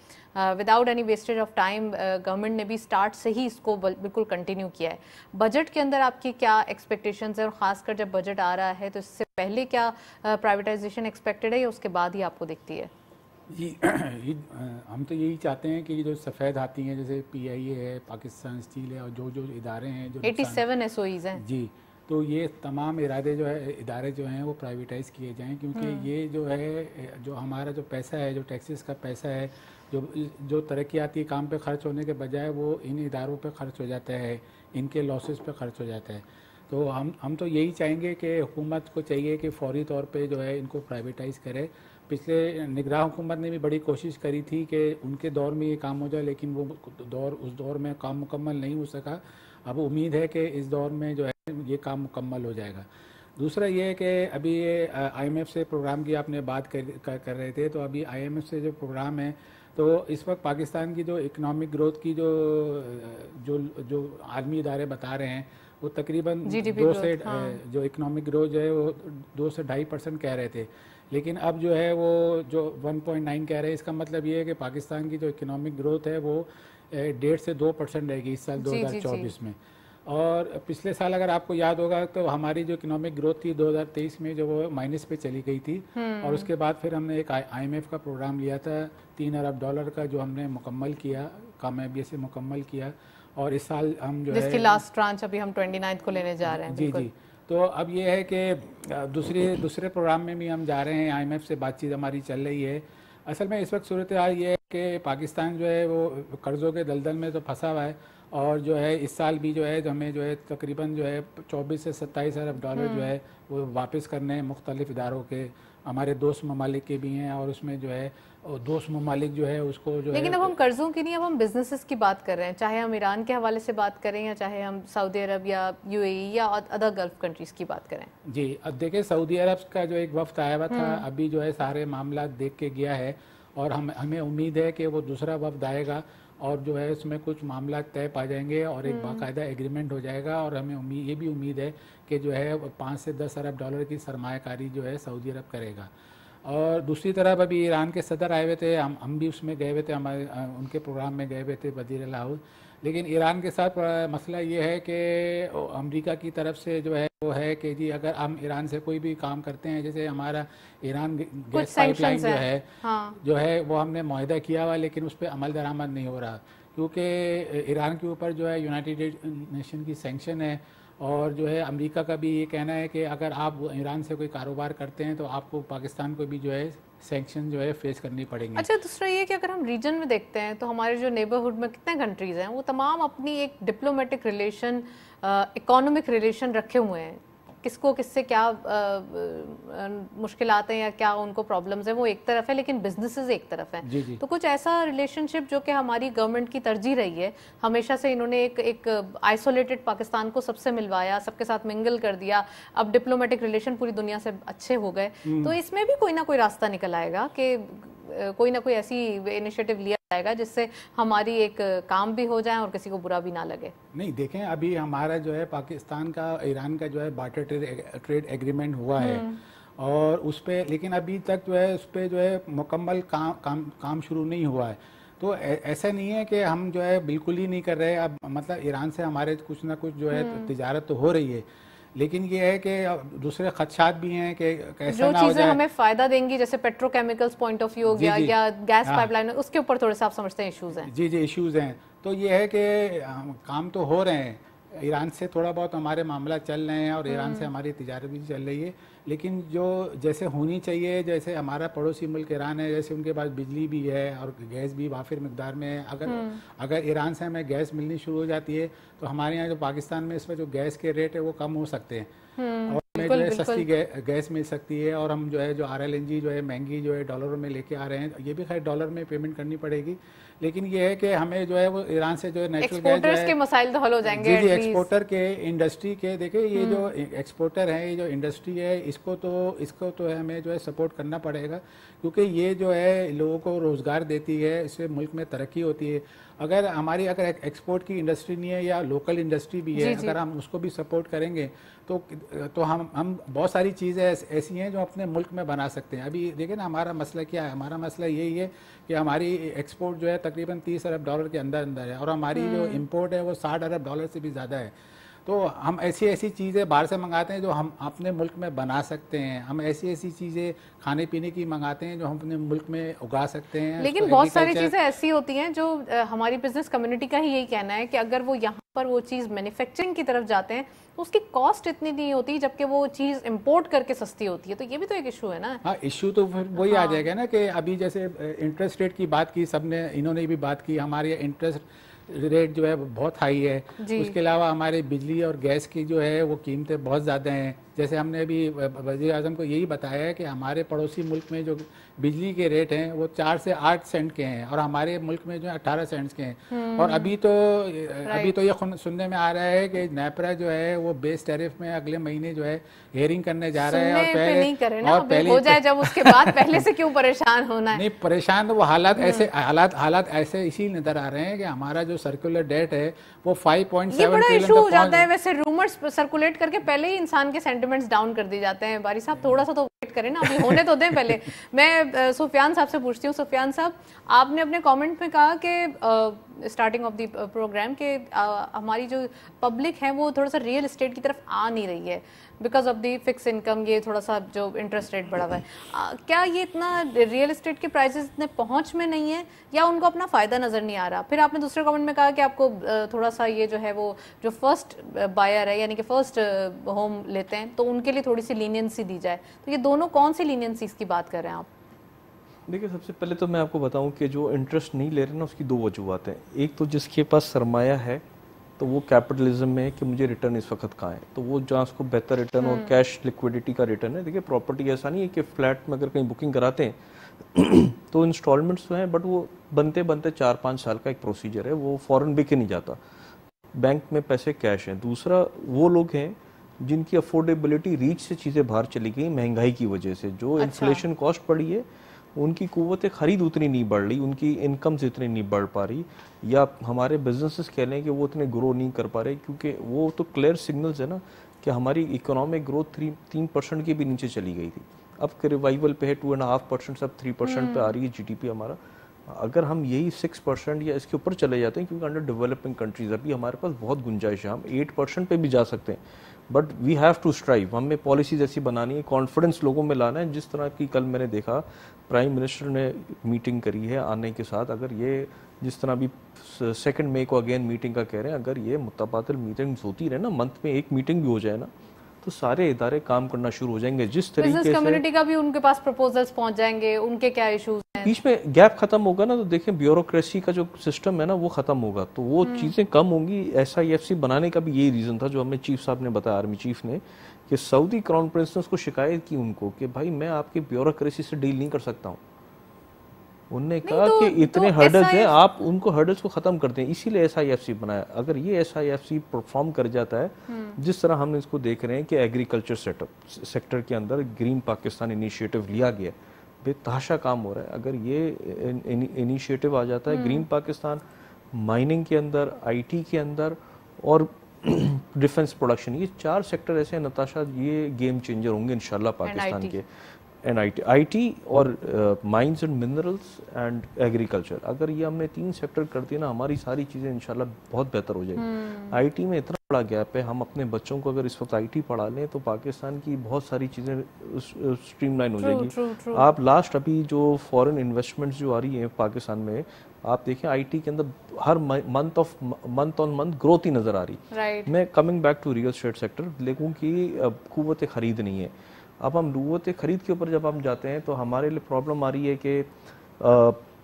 Speaker 1: Without any wastage of time government ने भी स्टार्ट से ही इसको बिल्कुल कंटिन्यू किया है। बजट के अंदर आपकी क्या एक्सपेक्टेशंस है, और ख़ासकर जब बजट आ रहा है तो इससे पहले क्या प्राइवेटाइजेशन एक्सपेक्टेड है या उसके बाद ही आपको दिखती है?
Speaker 2: जी हम तो यही चाहते हैं कि जो सफ़ेद हाथी हैं, जैसे PIA है, पाकिस्तान स्टील है, और जो इदारे हैं जो
Speaker 1: 87 SOEs हैं जी,
Speaker 2: तो ये तमाम इदारे जो हैं वो प्राइवेटाइज़ किए जाएं, क्योंकि ये जो है जो हमारा जो पैसा है, जो टैक्सेस का पैसा है, जो तरक्याती काम पे खर्च होने के बजाय वो इन इदारों पे खर्च हो जाता है, इनके लॉसेस पे खर्च हो जाता है। तो हम तो यही चाहेंगे कि हुकूमत को चाहिए कि फौरी तौर पे जो है इनको प्राइवेटाइज़ करे। पिछले निगरान हुकूमत ने भी बड़ी कोशिश करी थी कि उनके दौर में ये काम हो जाए, लेकिन वो उस दौर में काम मुकम्मल नहीं हो सका। अब उम्मीद है कि इस दौर में जो है ये काम मुकम्मल हो जाएगा। दूसरा ये है कि अभी ये IMF से प्रोग्राम की आपने बात कर रहे थे, तो अभी IMF से जो प्रोग्राम है, तो इस वक्त पाकिस्तान की जो इकनॉमिक ग्रोथ की जो आलमी इदारे बता रहे हैं वो तकरीबन 2 से जो इकनॉमिक ग्रोथ जो है वो 2 से 2.5% कह रहे थे, लेकिन अब जो है वो जो 1.9 कह रहे हैं। इसका मतलब ये है कि पाकिस्तान की जो इकनॉमिक ग्रोथ है वो 1.5 से 2% रहेगी इस साल 2024 में। और पिछले साल अगर आपको याद होगा तो हमारी जो इकोनॉमिक ग्रोथ थी 2023 में जो वो माइनस पे चली गई थी, और उसके बाद फिर हमने एक IMF का प्रोग्राम लिया था $3 अरब का, जो हमने मुकम्मल किया, कामयाबी से मुकम्मल किया। और इस साल हम जो
Speaker 1: जिसकी लास्ट ट्रांच अभी हम 29 को लेने जा रहे हैं।
Speaker 2: जी। तो अब ये है कि दूसरे प्रोग्राम में भी हम जा रहे हैं, IMF से बातचीत हमारी चल रही है। असल में इस वक्त सूरत हाल ये है कि पाकिस्तान जो है वो कर्ज़ों के दलदल में तो फंसा हुआ है, और जो है इस साल भी जो है हमें जो है तकरीबन जो है 24 से 27 अरब डॉलर जो है वो वापस करने हैं मुख्तलिफ इदारों के, हमारे दोस्त ममालिक के भी हैं, और उसमें जो है दोस्त ममालिक जो है उसको जो है।
Speaker 1: लेकिन अब हम कर्जों की नहीं, अब हम बिजनेसेस की बात कर रहे हैं, चाहे हम ईरान के हवाले से बात करें या चाहे हम सऊदी अरब या यूएई या अदर गल्फ कंट्रीज की बात करें।
Speaker 2: जी, अब देखिए सऊदी अरब का जो एक वफ्द आया हुआ था, अभी जो है सारे मामला देख के गया है, और हमें उम्मीद है कि वो दूसरा वफ्द आएगा और जो है उसमें कुछ मामला तय पा जाएंगे और एक बाकायदा एग्रीमेंट हो जाएगा। और हमें ये भी उम्मीद है कि जो है 5 से 10 अरब डॉलर की सरमायाकारी जो है सऊदी अरब करेगा। और दूसरी तरफ अभी ईरान के सदर आए हुए थे, हम भी उसमें गए हुए थे, हमारे उनके प्रोग्राम में गए हुए थे वज़ीर हाउस। लेकिन ईरान के साथ मसला ये है कि अमेरिका की तरफ से जो है वो है कि जी अगर हम ईरान से कोई भी काम करते हैं, जैसे हमारा ईरान गैस पाइपलाइन जो है जो है वो हमने मुआहदा किया हुआ, लेकिन उस पर अमल दरामद नहीं हो रहा, क्योंकि ईरान के ऊपर जो है यूनाइटेड नेशन की सैंक्शन है। और जो है अमेरिका का भी ये कहना है कि अगर आप ईरान से कोई कारोबार करते हैं तो आपको पाकिस्तान को भी जो है सैंक्शन जो है फेस करनी पड़ेंगी।
Speaker 1: अच्छा, दूसरा ये कि अगर हम रीजन में देखते हैं तो हमारे जो नेबरहुड में कितने कंट्रीज हैं वो तमाम अपनी एक डिप्लोमेटिक रिलेशन, इकोनॉमिक रिलेशन रखे हुए हैं। किसको किससे क्या मुश्किलात हैं या क्या उनको प्रॉब्लम्स हैं वो एक तरफ है, लेकिन बिजनेसेस एक तरफ है।
Speaker 2: जी जी।
Speaker 1: तो कुछ ऐसा रिलेशनशिप जो कि हमारी गवर्नमेंट की तरजीह रही है, हमेशा से इन्होंने एक आइसोलेटेड पाकिस्तान को सबसे मिलवाया, सबके साथ मिंगल कर दिया, अब डिप्लोमेटिक रिलेशन पूरी दुनिया से अच्छे हो गए। तो इसमें भी कोई ना कोई रास्ता निकल आएगा कि कोई ना कोई ऐसी इनिशिएटिव लिया जाएगा जिससे हमारी एक काम भी हो जाए और किसी को बुरा भी ना लगे।
Speaker 2: नहीं, देखें अभी हमारा जो है पाकिस्तान का ईरान का जो है बार्टर ट्रेड एग्रीमेंट हुआ है, और उस पर लेकिन अभी तक जो है उस पर जो है मुकम्मल काम शुरू नहीं हुआ है। तो ऐसा नहीं है कि हम जो है बिल्कुल ही नहीं कर रहे। अब मतलब ईरान से हमारे कुछ ना कुछ जो है तिजारत तो हो रही है, लेकिन ये है कि दूसरे खदशात भी हैं कि कैसा
Speaker 1: जो
Speaker 2: ना हो
Speaker 1: चीजें
Speaker 2: जाए।
Speaker 1: हमें फायदा देंगी, जैसे पेट्रोकेमिकल्स पॉइंट ऑफ व्यू हो गया या गैस पाइपलाइन, उसके ऊपर थोड़े से आप समझते हैं इश्यूज हैं।
Speaker 2: जी जी, इश्यूज हैं। तो ये है कि काम तो हो रहे हैं, ईरान से थोड़ा बहुत हमारे मामला चल रहे हैं और ईरान से हमारी तिजारत भी चल रही है, लेकिन जो जैसे होनी चाहिए, जैसे हमारा पड़ोसी मुल्क ईरान है, जैसे उनके पास बिजली भी है और गैस भी वाफिर मिकदार में है। अगर ईरान से हमें गैस मिलनी शुरू हो जाती है तो हमारे यहाँ जो पाकिस्तान में इस पर जो गैस के रेट है वो कम हो सकते हैं, और हमें जो है सस्ती गैस मिल सकती है। और हम जो है जो RLNG जो है महंगी जो है डॉलरों में लेके आ रहे हैं, ये भी खैर डॉलर में पेमेंट करनी पड़ेगी, लेकिन ये है कि हमें जो है वो ईरान से जो है नेचुरल गैस जो है
Speaker 1: के मसाइल तो हल हो जाएंगे।
Speaker 2: जी, एक्सपोर्टर के इंडस्ट्री के देखिए, ये जो एक्सपोर्टर है, ये जो इंडस्ट्री है, इसको तो हमें जो है सपोर्ट करना पड़ेगा, क्योंकि ये जो है लोगों को रोज़गार देती है, इससे मुल्क में तरक्की होती है। अगर एक्सपोर्ट की इंडस्ट्री नहीं है या लोकल इंडस्ट्री भी है, अगर हम उसको भी सपोर्ट करेंगे तो हम बहुत सारी चीज़ें ऐसी हैं जो अपने मुल्क में बना सकते हैं। अभी देखिए ना, हमारा मसला क्या है, हमारा मसला यही है कि हमारी एक्सपोर्ट जो है तकरीबन 30 अरब डॉलर के अंदर है, और हमारी जो इंपोर्ट है वो 60 अरब डॉलर से भी ज़्यादा है। तो हम ऐसी चीज़ें बाहर से मंगाते हैं जो हम अपने मुल्क में बना सकते हैं। हम ऐसी चीज़ें खाने पीने की मंगाते हैं जो हम अपने मुल्क में उगा सकते हैं।
Speaker 1: लेकिन बहुत सारी चीज़ें ऐसी होती हैं जो हमारी बिजनेस कम्युनिटी का ही यही कहना है कि अगर वो यहाँ पर वो चीज़ मैन्युफैक्चरिंग की तरफ जाते हैं तो उसकी कॉस्ट इतनी नहीं होती, जबकि वो चीज़ इंपोर्ट करके सस्ती होती है। तो ये भी तो एक इशू है ना।
Speaker 2: हाँ, इशू तो फिर वही आ जाएगा ना कि अभी जैसे इंटरेस्ट रेट की बात की सबने, इन्होंने भी बात की, हमारे इंटरेस्ट रेट जो है बहुत हाई है। उसके अलावा हमारे बिजली और गैस की जो है वो कीमतें बहुत ज़्यादा हैं। जैसे हमने अभी वज़ीर आज़म को यही बताया है कि हमारे पड़ोसी मुल्क में जो बिजली के रेट हैं वो 4 से 8 सेंट के हैं, और हमारे मुल्क में जो है 18 सेंट्स के हैं। और अभी तो ये सुनने में आ रहा है कि नेपरा जो है वो बेस टैरिफ में अगले महीने जो है हेयरिंग करने जा रहे हैं।
Speaker 1: और पहले हो जाए जब, उसके बाद पहले से क्यों परेशान होना है?
Speaker 2: नहीं, परेशान तो वो हालात ऐसे इसी नजर आ रहे हैं कि हमारा जो सर्कुलर डेट है वो 5.7
Speaker 1: बड़ा इशू हो जाता है। वैसे रूमर्स सर्कुलेट करके पहले ही इंसान के सेंटिमेंट्स डाउन कर दिए जाते हैं। बारी साहब थोड़ा सा तो वेट करें ना, अभी होने तो दें पहले। मैं सुफियान साहब से पूछती हूँ। सुफियान साहब, आपने अपने कमेंट में कहा कि स्टार्टिंग ऑफ द प्रोग्राम के हमारी जो पब्लिक है वो थोड़ा सा रियल एस्टेट की तरफ आ नहीं रही है because of the fix income, ये थोड़ा सा जो इंटरेस्ट रेट बढ़ा हुआ है। क्या ये इतना रियल एस्टेट के प्राइसेस इतने पहुंच में नहीं है या उनको अपना फ़ायदा नज़र नहीं आ रहा? फिर आपने दूसरे कमेंट में कहा कि आपको थोड़ा सा ये जो है वो जो फर्स्ट बायर है यानी कि फर्स्ट होम लेते हैं तो उनके लिए थोड़ी सी लीनियंसी दी जाए। तो ये दोनों कौन सी लीनियंसीज की बात कर रहे हैं आप?
Speaker 4: देखिए, सबसे पहले तो मैं आपको बताऊं कि जो इंटरेस्ट नहीं ले रहे ना उसकी दो वजूहत हैं। एक तो जिसके पास सरमाया है तो वो कैपिटलिज्म में है कि मुझे रिटर्न इस वक्त कहाँ है, तो वो जहाँ उसको बेहतर रिटर्न और कैश लिक्विडिटी का रिटर्न है। देखिए प्रॉपर्टी ऐसा नहीं है कि फ्लैट में अगर कहीं बुकिंग कराते हैं तो इंस्टॉलमेंट्स तो हैं, बट वो बनते बनते 4-5 साल का एक प्रोसीजर है, वो फॉरेन बिके नहीं जाता, बैंक में पैसे कैश हैं। दूसरा वो लोग हैं जिनकी अफोर्डेबिलिटी रीच से चीज़ें बाहर चली गई महंगाई की वजह से, जो इन्फ्लेशन कॉस्ट बढ़ी है उनकी कुव्वत खरीद उतनी नहीं बढ़ रही, उनकी इनकम्स इतनी नहीं बढ़ पा रही, या हमारे बिजनेसेस कह रहे हैं कि वो इतने ग्रो नहीं कर पा रहे, क्योंकि वो तो क्लियर सिग्नल्स है ना कि हमारी इकोनॉमिक ग्रोथ 3% के भी नीचे चली गई थी, अब के रिवाइवल पे है 2.5%, सब 3% पे आ रही है जीडीपी हमारा। अगर हम यही 6% या इसके ऊपर चले जाते हैं, क्योंकि अंडर डेवलपिंग कंट्रीज अभी हमारे पास बहुत गुंजाइश है, हम 8% पे भी जा सकते हैं, but we have to strive. हमें पॉलिसीज ऐसी बनानी है, कॉन्फिडेंस लोगों में लाना है, जिस तरह की कल मैंने देखा प्राइम मिनिस्टर ने मीटिंग करी है आने के साथ, अगर ये जिस तरह अभी 2 मई को अगेन मीटिंग का कह रहे हैं, अगर ये मुतबादिल मीटिंग्स होती रहे ना, मंथ में एक मीटिंग भी हो जाए ना, तो सारे इदारे काम करना शुरू हो जाएंगे। जिस तरीके से
Speaker 1: बिजनेस कम्युनिटी का भी उनके पास प्रपोजल्स पहुंच जाएंगे, उनके क्या इश्यूज हैं,
Speaker 4: बीच में गैप खत्म होगा ना, तो देखें ब्यूरोक्रेसी का जो सिस्टम है ना वो खत्म होगा, तो वो चीज़ें कम होंगी। SIFC बनाने का भी यही रीज़न था जो हमें चीफ साहब ने बताया, आर्मी चीफ ने, कि सऊदी क्राउन प्रिंस ने उसको शिकायत की उनको कि भाई मैं आपकी ब्यूरोक्रेसी से डील नहीं कर सकता हूँ। उनने कहा कि इतने हर्डल्स हैं, आप उनको हर्डल्स को खत्म करते हैं, इसीलिए SIFC बनाया। अगर ये SIFC परफॉर्म कर जाता है जिस तरह हम इसको देख रहे हैं कि एग्रीकल्चर सेक्टर के अंदर ग्रीन पाकिस्तान इनिशिएटिव लिया गया, बेतहाशा काम हो रहा है, अगर ये इनिशिएटिव आ जाता है ग्रीन पाकिस्तान, माइनिंग के अंदर, IT के अंदर और डिफेंस प्रोडक्शन, ये 4 सेक्टर ऐसे हैं नताशा, ये गेम चेंजर होंगे इंशाल्लाह पाकिस्तान के। IT और mines and minerals and agriculture, अगर ये हमने 3 सेक्टर कर दिए ना, हमारी सारी चीज़ें इंशाल्लाह बहुत बेहतर हो जाएगी। IT में इतना बड़ा गैप है, हम अपने बच्चों को अगर इस वक्त IT पढ़ा लें तो पाकिस्तान की बहुत सारी चीज़ें स्ट्रीमलाइन हो जाएगी। आप लास्ट अभी जो फॉरेन इन्वेस्टमेंट्स जो आ रही हैं पाकिस्तान में, आप देखें IT के अंदर हर मंथ ऑन मंथ ग्रोथ ही नज़र आ रही। मैं coming back to real estate sector, देखूँ कि कुव्वत खरीद नहीं है। अब हम कुव्वत खरीद के ऊपर जब हम जाते हैं तो हमारे लिए प्रॉब्लम आ रही है कि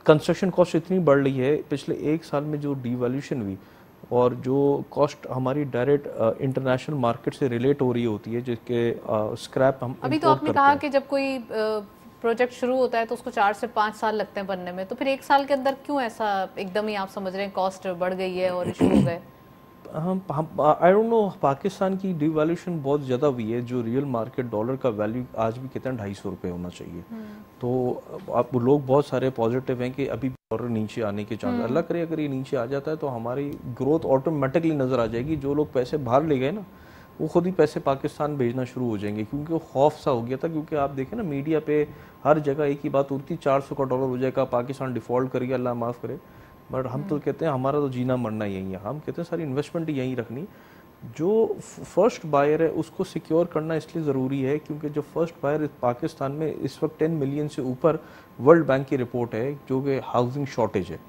Speaker 4: कंस्ट्रक्शन कॉस्ट इतनी बढ़ रही है, पिछले 1 साल में जो डिवैल्यूएशन हुई और जो कॉस्ट हमारी डायरेक्ट इंटरनेशनल मार्केट से रिलेट हो रही होती है, जिसके स्क्रैप हम
Speaker 1: अभी तो आपने कहा कि जब कोई प्रोजेक्ट शुरू होता है तो उसको 4 से 5 साल लगते हैं बनने में, तो फिर 1 साल के अंदर क्यों ऐसा एकदम ही आप समझ रहे हैं कॉस्ट बढ़ गई है और इशू हो गए?
Speaker 4: हम आई डोंट नो, पाकिस्तान की डिवैल्यूएशन बहुत ज़्यादा हुई है, जो रियल मार्केट डॉलर का वैल्यू आज भी कितना 250 रुपये होना चाहिए। तो आप लोग बहुत सारे पॉजिटिव हैं कि अभी डॉलर नीचे आने के चांस, अल्लाह करे अगर ये नीचे आ जाता है तो हमारी ग्रोथ ऑटोमेटिकली नज़र आ जाएगी। जो लोग पैसे बाहर ले गए ना, वो खुद ही पैसे पाकिस्तान भेजना शुरू हो जाएंगे, क्योंकि वो खौफ सा हो गया था। क्योंकि आप देखें ना मीडिया पे हर जगह एक ही बात उड़ती, 400 का डॉलर हो जाएगा, पाकिस्तान डिफ़ॉल्ट करिए, अल्लाह माफ़ करे। बट हम तो कहते हैं हमारा तो जीना मरना यही है, हम कहते हैं सारी इन्वेस्टमेंट ही यहीं रखनी। जो फर्स्ट बायर है उसको सिक्योर करना इसलिए ज़रूरी है क्योंकि जो फर्स्ट बायर पाकिस्तान में इस वक्त 10 मिलियन से ऊपर वर्ल्ड बैंक की रिपोर्ट है जो कि हाउसिंग शॉर्टेज है।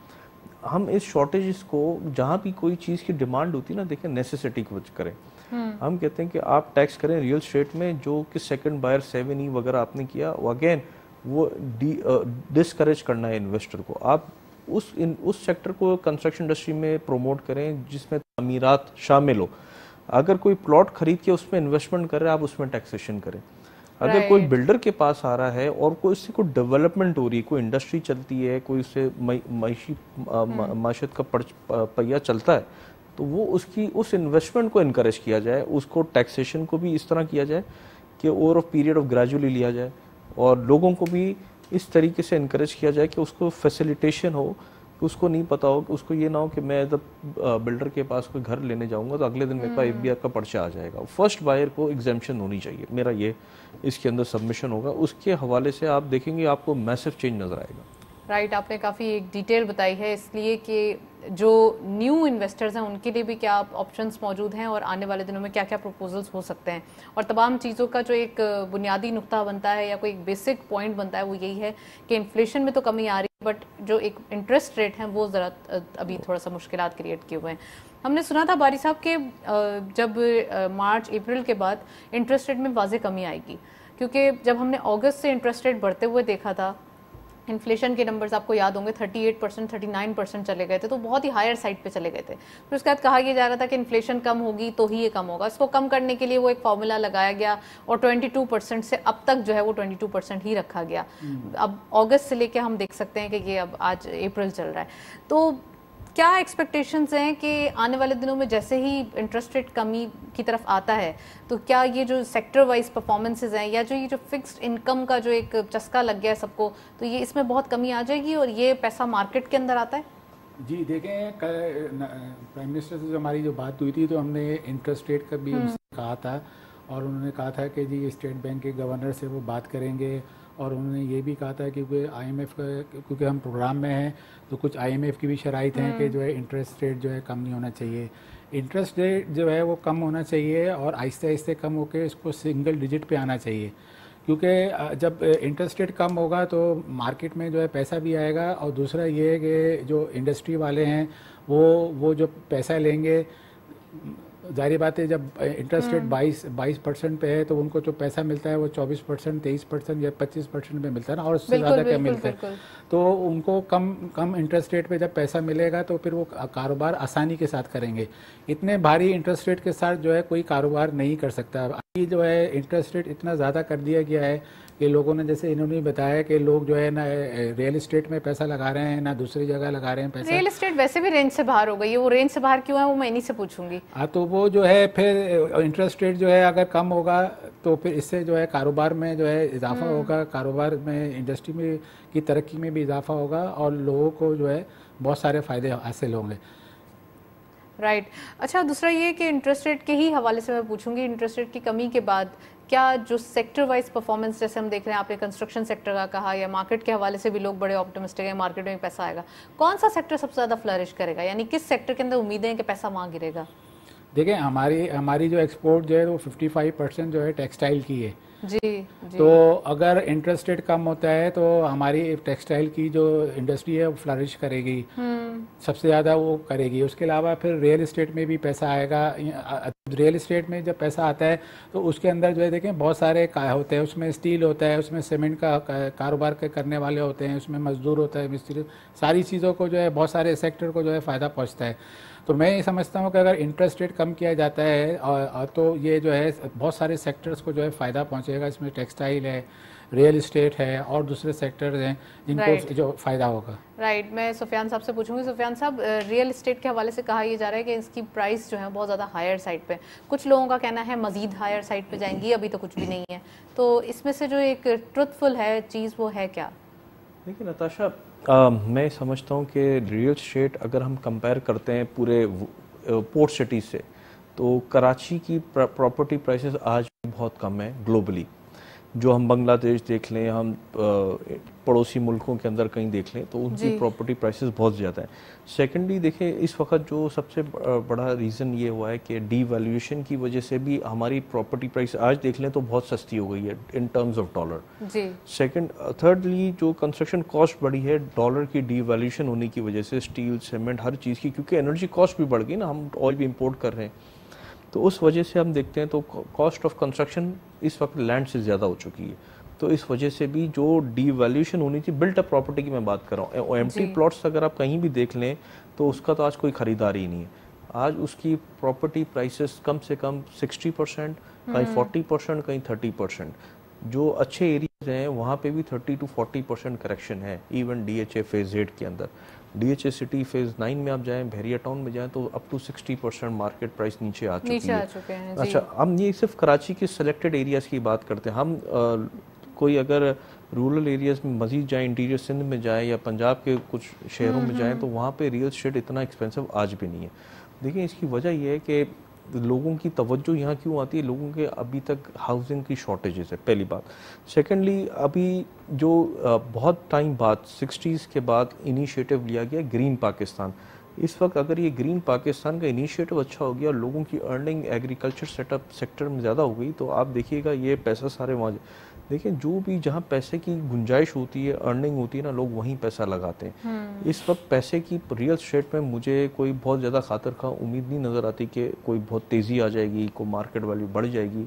Speaker 4: हम इस शॉर्टेज को जहाँ भी कोई चीज़ की डिमांड होती है ना, देखें नेसेसिटी को करें। हम कहते हैं कि आप टैक्स करें रियल स्टेट में, जो कि सेकंड बायर 7E वगैरह आपने किया, वो अगेन वो डिस्करेज करना है इन्वेस्टर को। आप उस सेक्टर को कंस्ट्रक्शन इंडस्ट्री में प्रमोट करें जिसमें तामीरात शामिल हो। अगर कोई प्लॉट खरीद के उसमें इन्वेस्टमेंट कर रहा है, आप उसमें टैक्सेशन करें। अगर कोई बिल्डर के पास आ रहा है और कोई उससे कोई डेवलपमेंट हो रही है, कोई इंडस्ट्री चलती है, कोई उससे माशियत का पहिया चलता है, तो वो उसकी उस इन्वेस्टमेंट को इनकरेज किया जाए, उसको टैक्सेशन को भी इस तरह किया जाए कि over of period of gradually लिया जाए, और लोगों को भी इस तरीके से इनकरेज किया जाए कि उसको फैसिलिटेशन हो, कि उसको नहीं पता हो, कि उसको ये ना हो कि मैं जब बिल्डर के पास कोई घर लेने जाऊंगा तो अगले दिन मेरे पास FBR का पर्चा आ जाएगा। फर्स्ट बायर को एग्जेम्पशन होनी चाहिए, मेरा ये इसके अंदर सबमिशन होगा। उसके हवाले से आप देखेंगे आपको मैसिव चेंज नज़र आएगा।
Speaker 1: राइट, आपने काफ़ी एक डिटेल बताई है, इसलिए कि जो न्यू इन्वेस्टर्स हैं उनके लिए भी क्या ऑप्शंस मौजूद हैं और आने वाले दिनों में क्या क्या प्रपोजल्स हो सकते हैं, और तमाम चीज़ों का जो एक बुनियादी नुक्ता बनता है या कोई एक बेसिक पॉइंट बनता है वो यही है कि इन्फ्लेशन में तो कमी आ रही है, बट जो एक इंटरेस्ट रेट है वो ज़रा अभी थोड़ा सा मुश्किलात क्रिएट किए हुए हैं। हमने सुना था बारी साहब के जब मार्च अप्रैल के बाद इंटरेस्ट रेट में वाज़ेह कमी आएगी, क्योंकि जब हमने अगस्त से इंटरेस्ट रेट बढ़ते हुए देखा था इन्फ्लेशन के नंबर्स आपको याद होंगे 38%, 39% चले गए थे, तो बहुत ही हायर साइड पे चले गए थे। फिर उसके बाद कहा यह जा रहा था कि इन्फ्लेशन कम होगी तो ही ये कम होगा। इसको कम करने के लिए वो एक फॉर्मूला लगाया गया और 22% से अब तक जो है वो 22% ही रखा गया। अब अगस्त से लेके हम देख सकते हैं कि ये अब आज अप्रैल चल रहा है। तो क्या एक्सपेक्टेशंस हैं कि आने वाले दिनों में जैसे ही इंटरेस्ट रेट कमी की तरफ आता है तो क्या ये जो सेक्टर वाइज परफॉर्मेंसेज हैं या जो ये जो फिक्स्ड इनकम का जो एक चस्का लग गया है सबको, तो ये इसमें बहुत कमी आ जाएगी और ये पैसा मार्केट के अंदर आता है?
Speaker 2: जी देखें, प्राइम मिनिस्टर से जो हमारी जो बात हुई थी तो हमने इंटरेस्ट रेट का भी उनसे कहा था और उन्होंने कहा था कि जी स्टेट बैंक के गवर्नर से वो बात करेंगे और उन्होंने ये भी कहा था कि IMF का, क्योंकि हम प्रोग्राम में हैं तो कुछ IMF की भी शराइत हैं कि जो है इंटरेस्ट रेट जो है कम नहीं होना चाहिए। इंटरेस्ट रेट जो है वो कम होना चाहिए और आहिस्ते आहिस्ते कम होकर इसको सिंगल डिजिट पे आना चाहिए, क्योंकि जब इंटरेस्ट रेट कम होगा तो मार्केट में जो है पैसा भी आएगा। और दूसरा ये है कि जो इंडस्ट्री वाले हैं वो जो पैसा लेंगे, जाहिर बात है जब इंटरेस्ट रेट 22% पे है तो उनको जो पैसा मिलता है वो 24%, 23% या 25% में मिलता है ना, और उससे ज़्यादा क्या मिलता है। तो उनको कम इंटरेस्ट रेट पे जब पैसा मिलेगा तो फिर वो कारोबार आसानी के साथ करेंगे। इतने भारी इंटरेस्ट रेट के साथ जो है कोई कारोबार नहीं कर सकता। अभी जो है इंटरेस्ट रेट इतना ज़्यादा कर दिया गया है कि लोगों ने, जैसे इन्होंने बताया कि लोग जो है ना रियल एस्टेट में पैसा लगा रहे हैं ना दूसरी जगह लगा रहे हैं पैसा।
Speaker 1: रियल एस्टेट वैसे भी रेंज से बाहर हो गई है, वो रेंज से बाहर क्यों है वो मैं इन्हीं से पूछूंगी।
Speaker 2: हाँ, तो वो जो है फिर इंटरेस्ट रेट जो है अगर कम होगा तो फिर इससे जो है कारोबार में जो है इजाफा होगा, कारोबार में इंडस्ट्री में की तरक्की में भी इजाफा होगा और लोगों को जो है बहुत सारे फ़ायदे हासिल होंगे।
Speaker 1: राइट अच्छा, दूसरा ये कि इंटरेस्ट रेट के ही हवाले से मैं पूछूंगी, इंटरेस्ट रेट की कमी के बाद क्या जो सेक्टर वाइज परफॉर्मेंस जैसे हम देख रहे हैं, आपने कंस्ट्रक्शन सेक्टर का कहा या मार्केट के हवाले से भी लोग बड़े ऑप्टिमिस्टिक हैं, मार्केट में पैसा आएगा, कौन सा सेक्टर सबसे ज़्यादा फ्लरिश करेगा, यानी किस सेक्टर के अंदर उम्मीदें हैं कि पैसा वहाँ गिरेगा?
Speaker 2: देखिए हमारी जो एक्सपोर्ट जो है वो 55% जो है टेक्सटाइल की है।
Speaker 1: जी।
Speaker 2: तो अगर इंटरेस्ट रेट कम होता है तो हमारी टेक्सटाइल की जो इंडस्ट्री है वो फ्लरिश करेगी, सबसे ज़्यादा वो करेगी। उसके अलावा फिर रियल एस्टेट में भी पैसा आएगा। रियल एस्टेट में जब पैसा आता है तो उसके अंदर जो है देखें बहुत सारे होते हैं, उसमें स्टील होता है, उसमें सीमेंट का कारोबार करने वाले होते हैं, उसमें मजदूर होता है, मिस्त्री, सारी चीज़ों को जो है बहुत सारे सेक्टर को जो है फ़ायदा पहुँचता है। तो मैं ये समझता हूँ कि अगर इंटरेस्ट रेट कम किया जाता है तो ये जो है बहुत सारे सेक्टर्स को जो है फ़ायदा पहुँचेगा। इसमें टेक्सटाइल है, रियल एस्टेट है और दूसरे सेक्टर्स हैं जिनको जो फ़ायदा होगा।
Speaker 1: राइट मैं सुफियान साहब से पूछूंगी। सुफियान साहब, रियल एस्टेट के हवाले से कहा यह जा रहा है कि इसकी प्राइस जो है बहुत ज़्यादा हायर साइड पे, कुछ लोगों का कहना है मज़ीद हायर साइड पे जाएंगी, अभी तो कुछ भी नहीं है। तो इसमें से जो एक ट्रुथफुल है चीज़ वो है क्या?
Speaker 4: देखिए नताशा, मैं समझता हूँ कि रियल एस्टेट अगर हम कंपेयर करते हैं पूरे पोर्ट सिटीज़ से, तो कराची की प्रॉपर्टी प्राइसेस आज भी बहुत कम है ग्लोबली। जो हम बांग्लादेश देख लें, हम पड़ोसी मुल्कों के अंदर कहीं देख लें तो उनकी प्रॉपर्टी प्राइसेस बहुत ज़्यादा हैं। सेकेंडली देखें, इस वक्त जो सबसे बड़ा रीज़न ये हुआ है कि डीवैल्यूएशन की वजह से भी हमारी प्रॉपर्टी प्राइस आज देख लें तो बहुत सस्ती हो गई है in terms of dollar. Thirdly जो कंस्ट्रक्शन कॉस्ट बढ़ी है डॉलर की डीवैल्यूएशन होने की वजह से, स्टील, सीमेंट, हर चीज़ की, क्योंकि एनर्जी कॉस्ट भी बढ़ गई ना, हम ऑयल भी इम्पोर्ट कर रहे हैं, तो उस वजह से हम देखते हैं तो कॉस्ट ऑफ कंस्ट्रक्शन इस वक्त लैंड से ज़्यादा हो चुकी है। तो इस वजह से भी जो डीवैल्यूएशन होनी थी, बिल्ट अप प्रॉपर्टी की मैं बात कर रहा हूँ, एम्प्टी प्लॉट्स अगर आप कहीं भी देख लें तो उसका तो आज कोई ख़रीदार ही नहीं है। आज उसकी प्रॉपर्टी प्राइसेस कम से कम 60%, कहीं 40%, कहीं 30%। जो अच्छे एरियाज हैं वहाँ पे भी 30 to 40% करेक्शन है। इवन DHA फेज 8 के अंदर, DHA सिटी फेज 9 में आप जाएं, बहरिया टाउन में जाएं तो अप टू 60% मार्केट प्राइस नीचे आ चुकी है। अच्छा, हम ये सिर्फ कराची के सिलेक्टेड एरियाज़ की बात करते हैं। हम कोई अगर रूरल एरियाज़ में मजीद जाएं, इंटीरियर सिंध में जाएं या पंजाब के कुछ शहरों में जाएं तो वहाँ पे रियल एस्टेट इतना एक्सपेंसिव आज भी नहीं है। देखिए इसकी वजह यह है कि लोगों की तवज्जो यहाँ क्यों आती है, लोगों के अभी तक हाउसिंग की शॉर्टेजेस है, पहली बात। सेकेंडली, अभी जो बहुत टाइम बाद 60s के बाद इनिशिएटिव लिया गया ग्रीन पाकिस्तान, इस वक्त अगर ये ग्रीन पाकिस्तान का इनिशिएटिव अच्छा हो गया और लोगों की अर्निंग एग्रीकल्चर सेटअप सेक्टर में ज़्यादा हो गई तो आप देखिएगा ये पैसा सारे वहाँ, देखिए जो भी जहाँ पैसे की गुंजाइश होती है, अर्निंग होती है ना, लोग वहीं पैसा लगाते हैं। इस वक्त पैसे की रियल एस्टेट में मुझे कोई बहुत ज़्यादा खातिर खा उम्मीद नहीं नज़र आती कि कोई बहुत तेज़ी आ जाएगी, कोई मार्केट वैल्यू बढ़ जाएगी,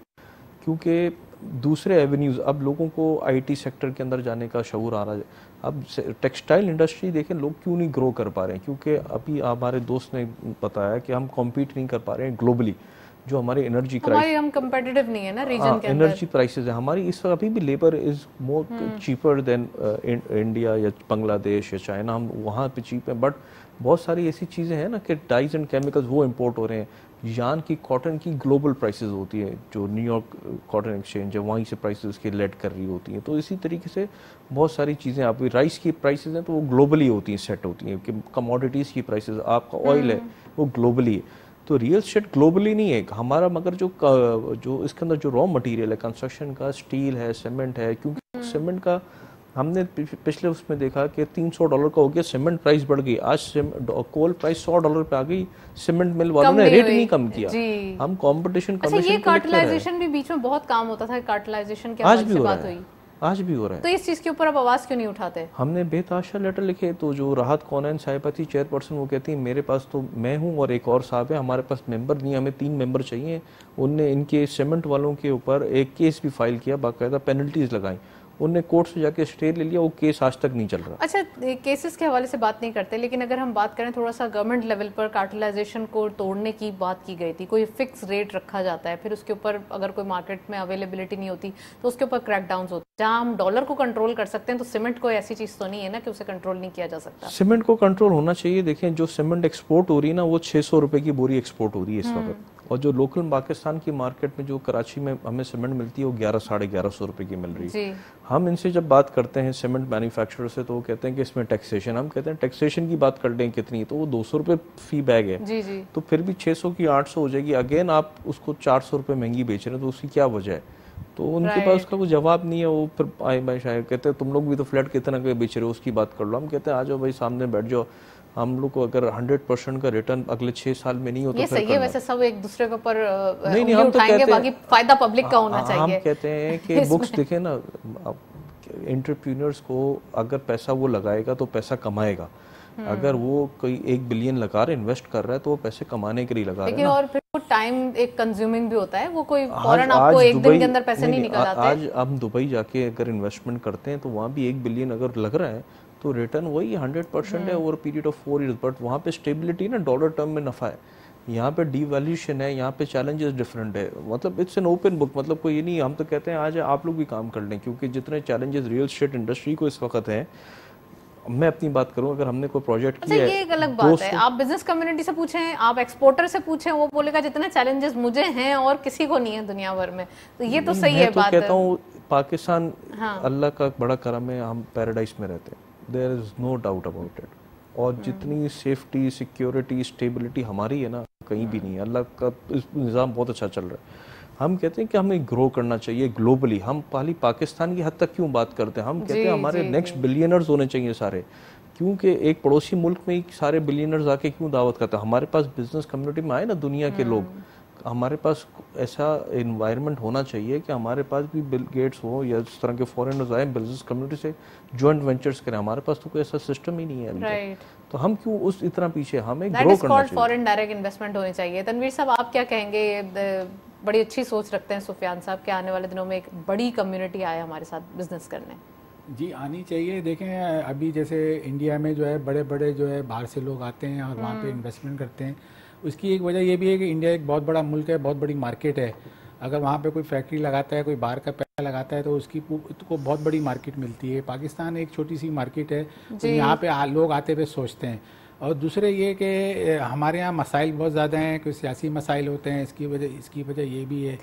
Speaker 4: क्योंकि दूसरे एवेन्यूज़, अब लोगों को IT सेक्टर के अंदर जाने का शऊर आ रहा है। अब टेक्सटाइल इंडस्ट्री देखें लोग क्यों नहीं ग्रो कर पा रहे हैं, क्योंकि अभी हमारे दोस्त ने बताया कि हम कॉम्पीट नहीं कर पा रहे हैं ग्लोबली। जो हमारी एनर्जी
Speaker 1: हम कंपेटिटिव नहीं है ना रीजन के अंदर।
Speaker 4: एनर्जी प्राइसेस है हमारी इस वक्त अभी भी labour is more cheaper than India या बांग्लादेश या चाइना, हम वहाँ पे चीप है। बट बहुत सारी ऐसी चीज़ें हैं ना कि डाइज एंड केमिकल्स वो इम्पोर्ट हो रहे हैं। यान की कॉटन की ग्लोबल प्राइसेस होती है, जो न्यूयॉर्क कॉटन एक्सचेंज है वहीं से प्राइसेस उसकी लेट कर रही होती हैं। तो इसी तरीके से बहुत सारी चीज़ें, आप राइस की प्राइसेस हैं तो वो ग्लोबली होती हैं, सेट होती हैं कि कमोडिटीज़ की प्राइसेस, आपका ऑयल है वो ग्लोबली है। तो रियल एस्टेट ग्लोबली नहीं है हमारा, मगर जो इसके अंदर जो रॉ मटेरियल है कंस्ट्रक्शन का, स्टील है, सीमेंट है, क्योंकि सीमेंट का हमने पिछले उसमें देखा कि $300 का हो गया, सीमेंट प्राइस बढ़ गई। आज कोल प्राइस $100 पे आ गई, सीमेंट मिल वालों ने रेट नहीं कम किया। हम कंपटीशन कमीशन
Speaker 1: ये कार्टलाइजेशन भी बीच में बहुत काम होता था, कार्टलाइजेशन के हवाले से बात हुई,
Speaker 4: आज भी हो रहा है।
Speaker 1: तो इस चीज के ऊपर अब आवाज क्यों नहीं उठाते?
Speaker 4: हमने बेतहाशा लेटर लिखे, तो जो राहत कौनैन साहिबा थी चेयरपर्सन, वो कहती है मेरे पास तो मैं हूँ और एक और साहब है, हमारे पास मेंबर नहीं, हमें 3 मेंबर चाहिए। उनने इनके सीमेंट वालों के ऊपर एक केस भी फाइल किया, बाकायदा पेनल्टीज लगाई, उनने कोर्ट से जाके स्टे ले लिया, वो केस आज तक नहीं चल रहा।
Speaker 1: अच्छा, केसेस के हवाले से बात नहीं करते, लेकिन अगर हम बात करें थोड़ा सा गवर्नमेंट लेवल पर कार्टलाइजेशन को तोड़ने की बात की गई थी, कोई फिक्स रेट रखा जाता है, फिर उसके ऊपर अगर कोई मार्केट में अवेलेबिलिटी नहीं होती तो उसके ऊपर क्रैकडाउन होते हैं। जहाँ हम डॉलर को कंट्रोल कर सकते हैं तो सीमेंट कोई ऐसी चीज तो नहीं है ना कि उसे कंट्रोल नहीं किया जा सकता।
Speaker 4: सीमेंट को कंट्रोल होना चाहिए। देखें जो सीमेंट एक्सपोर्ट हो रही है ना, वो 600 रुपए की बोरी एक्सपोर्ट हो रही है इस वक्त, और जो लोकल पाकिस्तान की मार्केट में जो कराची में हमें सीमेंट मिलती है वो 1100-1150 रुपए की मिल रही है। हम इनसे जब बात करते हैं सीमेंट मैन्युफैक्चरर से, तो वो कहते हैं कि इसमें टैक्सेशन, हम कहते हैं टैक्सेशन की बात कर लें कितनी, तो वो 200 रुपए फी बैग है।
Speaker 1: जी।
Speaker 4: तो फिर भी 600 की 800 हो जाएगी, अगेन आप उसको 400 रुपए महंगी बेच रहे हैं, तो उसकी क्या वजह है? तो उनके पास उसका कोई जवाब नहीं है। वो फिर आए भाई शायद कहते हैं तुम लोग भी तो फ्लैट कितना के बेच रहे हो, उसकी बात कर लो। हम कहते हैं आ जाओ भाई सामने बैठ जाओ, हम लोग को अगर 100% का रिटर्न अगले 6 साल में नहीं होता,
Speaker 1: ये सही है। वैसे सब एक दूसरे के ऊपर
Speaker 4: नहीं, हम तो कहते हैं
Speaker 1: बाकी फायदा पब्लिक का होना चाहिए।
Speaker 4: हम कहते हैं कि बुक्स देखें ना, एंटरप्रेन्योर्स को अगर पैसा वो लगाएगा तो पैसा कमाएगा। अगर वो कोई 1 बिलियन लगा रहा है, इन्वेस्ट कर रहा है, तो वो पैसे कमाने के लिए लगा रहा है।
Speaker 1: और फिर वो टाइम एक कंज्यूमिंग भी होता है, वो कोई फौरन आपको एक दिन के अंदर पैसे नहीं निकल आते।
Speaker 4: आज हम दुबई जाके अगर इन्वेस्टमेंट करते हैं तो वहाँ भी 1 बिलियन अगर लग रहा है तो रिटर्न वही 100% है over period of 4 years। But वहाँ पे स्टेबिलिटी ना, डॉलर टर्म में नफा है, यहाँ पे डिवैल्यूएशन है, यहाँ पे चैलेंजेस डिफरेंट है। मतलब इट्स एन ओपन बुक, मतलब कोई ये नहीं, हम तो कहते हैं आज आप लोग भी काम कर लें, क्योंकि जितने चैलेंजेस रियल एस्टेट इंडस्ट्री को इस वक्त हैं। मैं अपनी बात करूं, अगर हमने कोई प्रोजेक्ट किया है,
Speaker 1: ये एक अलग बात है। आप बिजनेस कम्युनिटी से पूछें, आप एक्सपोर्टर से पूछें, वो बोलेगा जितने चैलेंजेस मुझे हैं और किसी को नहीं है दुनिया भर में। तो ये तो सही है बात।
Speaker 4: मैं कहता हूँ पाकिस्तान अल्लाह का बड़ा करम है, हम पैराडाइज में रहते हैं, there is no doubt about it. और जितनी सेफ्टी, सिक्योरिटी, स्टेबिलिटी हमारी है ना, कहीं भी नहीं है। अल्लाह का निज़ाम बहुत अच्छा चल रहा है। हम कहते हैं कि हमें ग्रो करना चाहिए ग्लोबली। हम पहली पाकिस्तान की हद तक क्यों बात करते हैं? हम कहते हैं हमारे नेक्स्ट बिलियनर्स होने चाहिए सारे, क्योंकि एक पड़ोसी मुल्क में ही सारे बिलियनर्स आके क्यों दावत करते हैं? हमारे पास बिजनेस कम्युनिटी में आए ना दुनिया के लोग, हमारे पास ऐसा इन्वायरमेंट होना चाहिए कि हमारे पास भी बिल गेट्स हो या इस तरह के फॉरेनर्स आए, बिजनेस कम्युनिटी से जॉइंट वेंचर्स करें। हमारे पास तो कोई ऐसा सिस्टम ही नहीं है। तो हम क्यों उस इतना पीछे? हमें ग्रो करना चाहिए।
Speaker 1: फॉरेन डायरेक्ट इन्वेस्टमेंट होनी चाहिए। तनवीर साहब, आप क्या कहेंगे? बड़ी अच्छी सोच रखते हैं सुफियान साहब कि आने वाले दिनों में एक बड़ी कम्युनिटी आए हमारे साथ बिजनेस करने।
Speaker 2: जी, आनी चाहिए। देखें अभी जैसे इंडिया में जो है बड़े बड़े जो है बाहर से लोग आते हैं और वहाँ पे इन्वेस्टमेंट करते हैं। उसकी एक वजह ये भी है कि इंडिया एक बहुत बड़ा मुल्क है, बहुत बड़ी मार्केट है। अगर वहाँ पे कोई फैक्ट्री लगाता है, कोई बाहर का पैसा लगाता है, तो उसकी को बहुत बड़ी मार्केट मिलती है। पाकिस्तान एक छोटी सी मार्केट है, तो यहाँ पे लोग आते हुए सोचते हैं। और दूसरे ये कि हमारे यहाँ मसाइल बहुत ज़्यादा हैं, कोई सियासी मसाइल होते हैं, इसकी वजह ये भी है।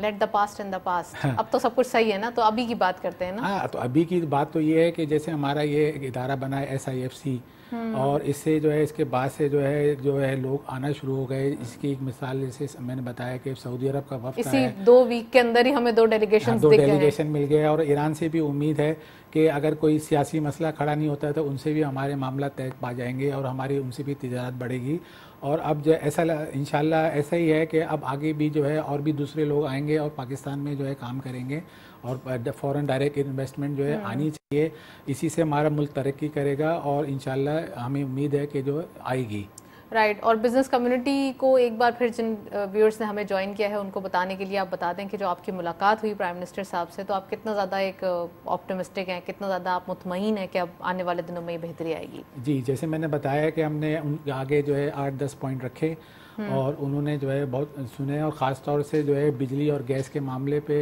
Speaker 1: Let the past in the past. अब तो सब कुछ सही है ना, तो अभी की बात करते हैं ना।
Speaker 2: हाँ, तो अभी की बात तो ये है कि जैसे हमारा ये इदारा बना है SIFC, और इससे जो है इसके बाद से जो है लोग आना शुरू हो गए। इसकी एक मिसाल जैसे मैंने बताया कि सऊदी अरब का वफ्द
Speaker 1: इसी 2 वीक के अंदर ही हमें 2 डेलीगेशन
Speaker 2: मिल गए। और ईरान से भी उम्मीद है कि अगर कोई सियासी मसला खड़ा नहीं होता है तो उनसे भी हमारे मामला तय पा जाएंगे और हमारी उनसे भी तिजारत बढ़ेगी। और अब जो ऐसा इंशाल्लाह ऐसा ही है कि अब आगे भी जो है और भी दूसरे लोग आएंगे और पाकिस्तान में जो है काम करेंगे, और फॉरेन डायरेक्ट इन्वेस्टमेंट जो है आनी चाहिए। इसी से हमारा मुल्क तरक्की करेगा और इंशाल्लाह हमें उम्मीद है कि जो आएगी।
Speaker 1: राइट और बिजनेस कम्युनिटी को एक बार फिर जिन व्यूअर्स ने हमें ज्वाइन किया है उनको बताने के लिए आप बता दें कि जो आपकी मुलाकात हुई प्राइम मिनिस्टर साहब से, तो आप कितना ज़्यादा एक ऑप्टिमिस्टिक हैं, कितना ज़्यादा आप मुतमईन हैं कि अब आने वाले दिनों में ये बेहतरी आएगी?
Speaker 2: जी, जैसे मैंने बताया कि हमने उन आगे जो है 8-10 पॉइंट रखे और उन्होंने जो है बहुत सुने, और ख़ास तौर से जो है बिजली और गैस के मामले पे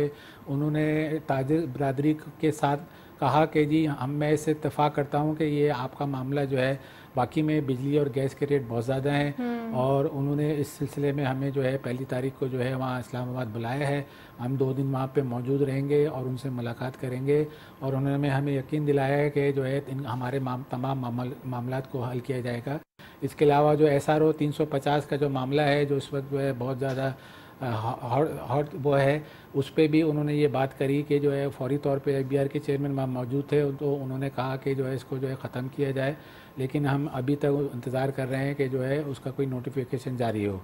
Speaker 2: उन्होंने ताजिर बरादरी के साथ कहा कि जी मैं इससे इत्तेफाक करता हूँ कि ये आपका मामला जो है, बाकी में बिजली और गैस के रेट बहुत ज़्यादा हैं और उन्होंने इस सिलसिले में हमें जो है 1 तारीख को जो है वहाँ इस्लामाबाद बुलाया है। हम 2 दिन वहाँ पे मौजूद रहेंगे और उनसे मुलाकात करेंगे और उन्होंने हमें यकीन दिलाया है कि जो है हमारे तमाम मामलात को हल किया जाएगा। इसके अलावा जो SRO 350 का जो मामला है, जो इस वक्त जो है बहुत ज़्यादा हॉट वो है, उस पर भी उन्होंने ये बात करी कि जो है फौरी तौर पे IBR के चेयरमैन वहाँ मौजूद थे, तो उन्होंने कहा कि जो है इसको जो है ख़त्म किया जाए, लेकिन हम अभी तक इंतज़ार कर रहे हैं कि जो है उसका कोई नोटिफिकेशन जारी हो।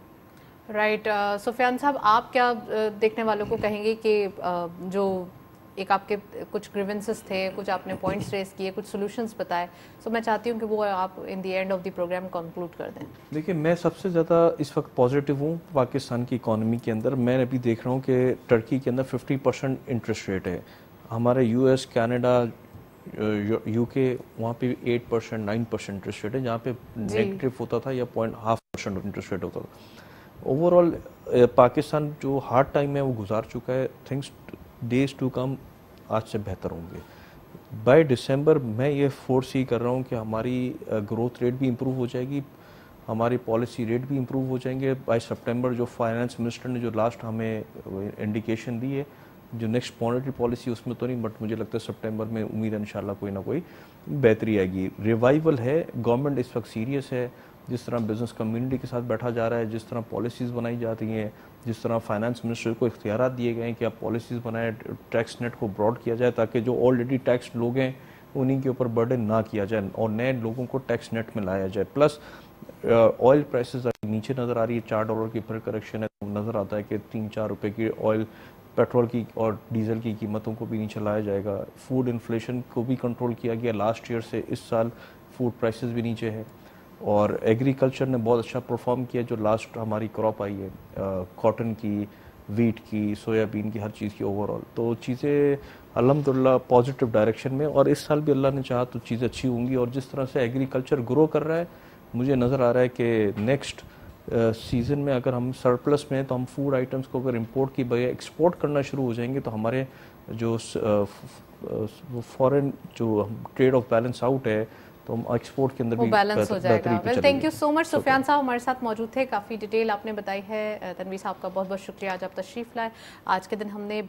Speaker 1: राइट सुफियान साहब, आप क्या देखने वालों को कहेंगे कि जो एक आपके कुछ ग्रीवेंसेस थे, कुछ आपने पॉइंट्स रेस किए, कुछ सॉल्यूशंस बताए, सो मैं चाहती हूँ कि वो आप in the end of the programme conclude कर दें।
Speaker 4: देखिए, मैं सबसे ज़्यादा इस वक्त पॉजिटिव हूँ पाकिस्तान की इकॉनमी के अंदर। मैं अभी देख रहा हूँ कि टर्की के अंदर 50% इंटरेस्ट रेट है। हमारे US, कनाडा, UK वहाँ पे 8%, 9% इंटरेस्ट रेट है, जहाँ पे नेगेटिव होता था या 0.5% इंटरेस्ट रेट होता था। ओवरऑल पाकिस्तान जो हार्ड टाइम है वो गुजार चुका है। थिंग्स डेज टू कम आज से बेहतर होंगे। बाय दिसंबर मैं ये फोरसी कर रहा हूँ कि हमारी ग्रोथ रेट भी इम्प्रूव हो जाएगी, हमारी पॉलिसी रेट भी इम्प्रूव हो जाएंगे। बाय सितंबर जो फाइनेंस मिनिस्टर ने जो लास्ट हमें इंडिकेशन दी है, जो नेक्स्ट मॉनेटरी पॉलिसी उसमें तो नहीं, बट मुझे लगता है सितंबर में उम्मीद है इंशाल्लाह कोई ना कोई बेहतरी आएगी। रिवाइवल है, गवर्नमेंट इस वक्त सीरियस है। जिस तरह बिजनेस कम्युनिटी के साथ बैठा जा रहा है, जिस तरह पॉलिसीज़ बनाई जा रही हैं, जिस तरह फाइनेंस मिनिस्टर को इख्तियारात दिए गए हैं कि आप पॉलिसीज़ बनाएं, टैक्स नेट को ब्रॉड किया जाए ताकि जो ऑलरेडी टैक्स लोग हैं उन्हीं के ऊपर बर्डन ना किया जाए और नए लोगों को टैक्स नेट में लाया जाए। प्लस ऑयल प्राइसेस नीचे नज़र आ रही है, $4 की फिर करेक्शन है, तो नज़र आता है कि 3-4 रुपये की ऑयल, पेट्रोल की और डीजल की कीमतों को भी नीचे लाया जाएगा। फूड इन्फ्लेशन को भी कंट्रोल किया गया लास्ट ईयर से, इस साल फूड प्राइसेस भी नीचे है। और एग्रीकल्चर ने बहुत अच्छा परफॉर्म किया, जो लास्ट हमारी क्रॉप आई है कॉटन की, वीट की, सोयाबीन की, हर चीज़ की ओवरऑल, तो चीज़ें अल्हम्दुलिल्लाह पॉजिटिव डायरेक्शन में। और इस साल भी अल्लाह ने चाहा तो चीज़ें अच्छी होंगी। और जिस तरह से एग्रीकल्चर ग्रो कर रहा है, मुझे नज़र आ रहा है कि नेक्स्ट सीज़न में अगर हम सरप्लस में हैं तो हम फूड आइटम्स को अगर इंपोर्ट की बजाय एक्सपोर्ट करना शुरू हो जाएंगे तो हमारे जो फॉरेन जो ट्रेड ऑफ बैलेंस आउट है तो हम एक्सपोर्ट के अंदर भी
Speaker 1: बैलेंस हो जाएगा। Well, thank you so much. Sufiyan साहब हमारे साथ मौजूद थे, काफ़ी डिटेल आपने बताई है। तनवीर साहब का बहुत बहुत शुक्रिया, आज आप तशरीफ़ लाए। आज के दिन हमने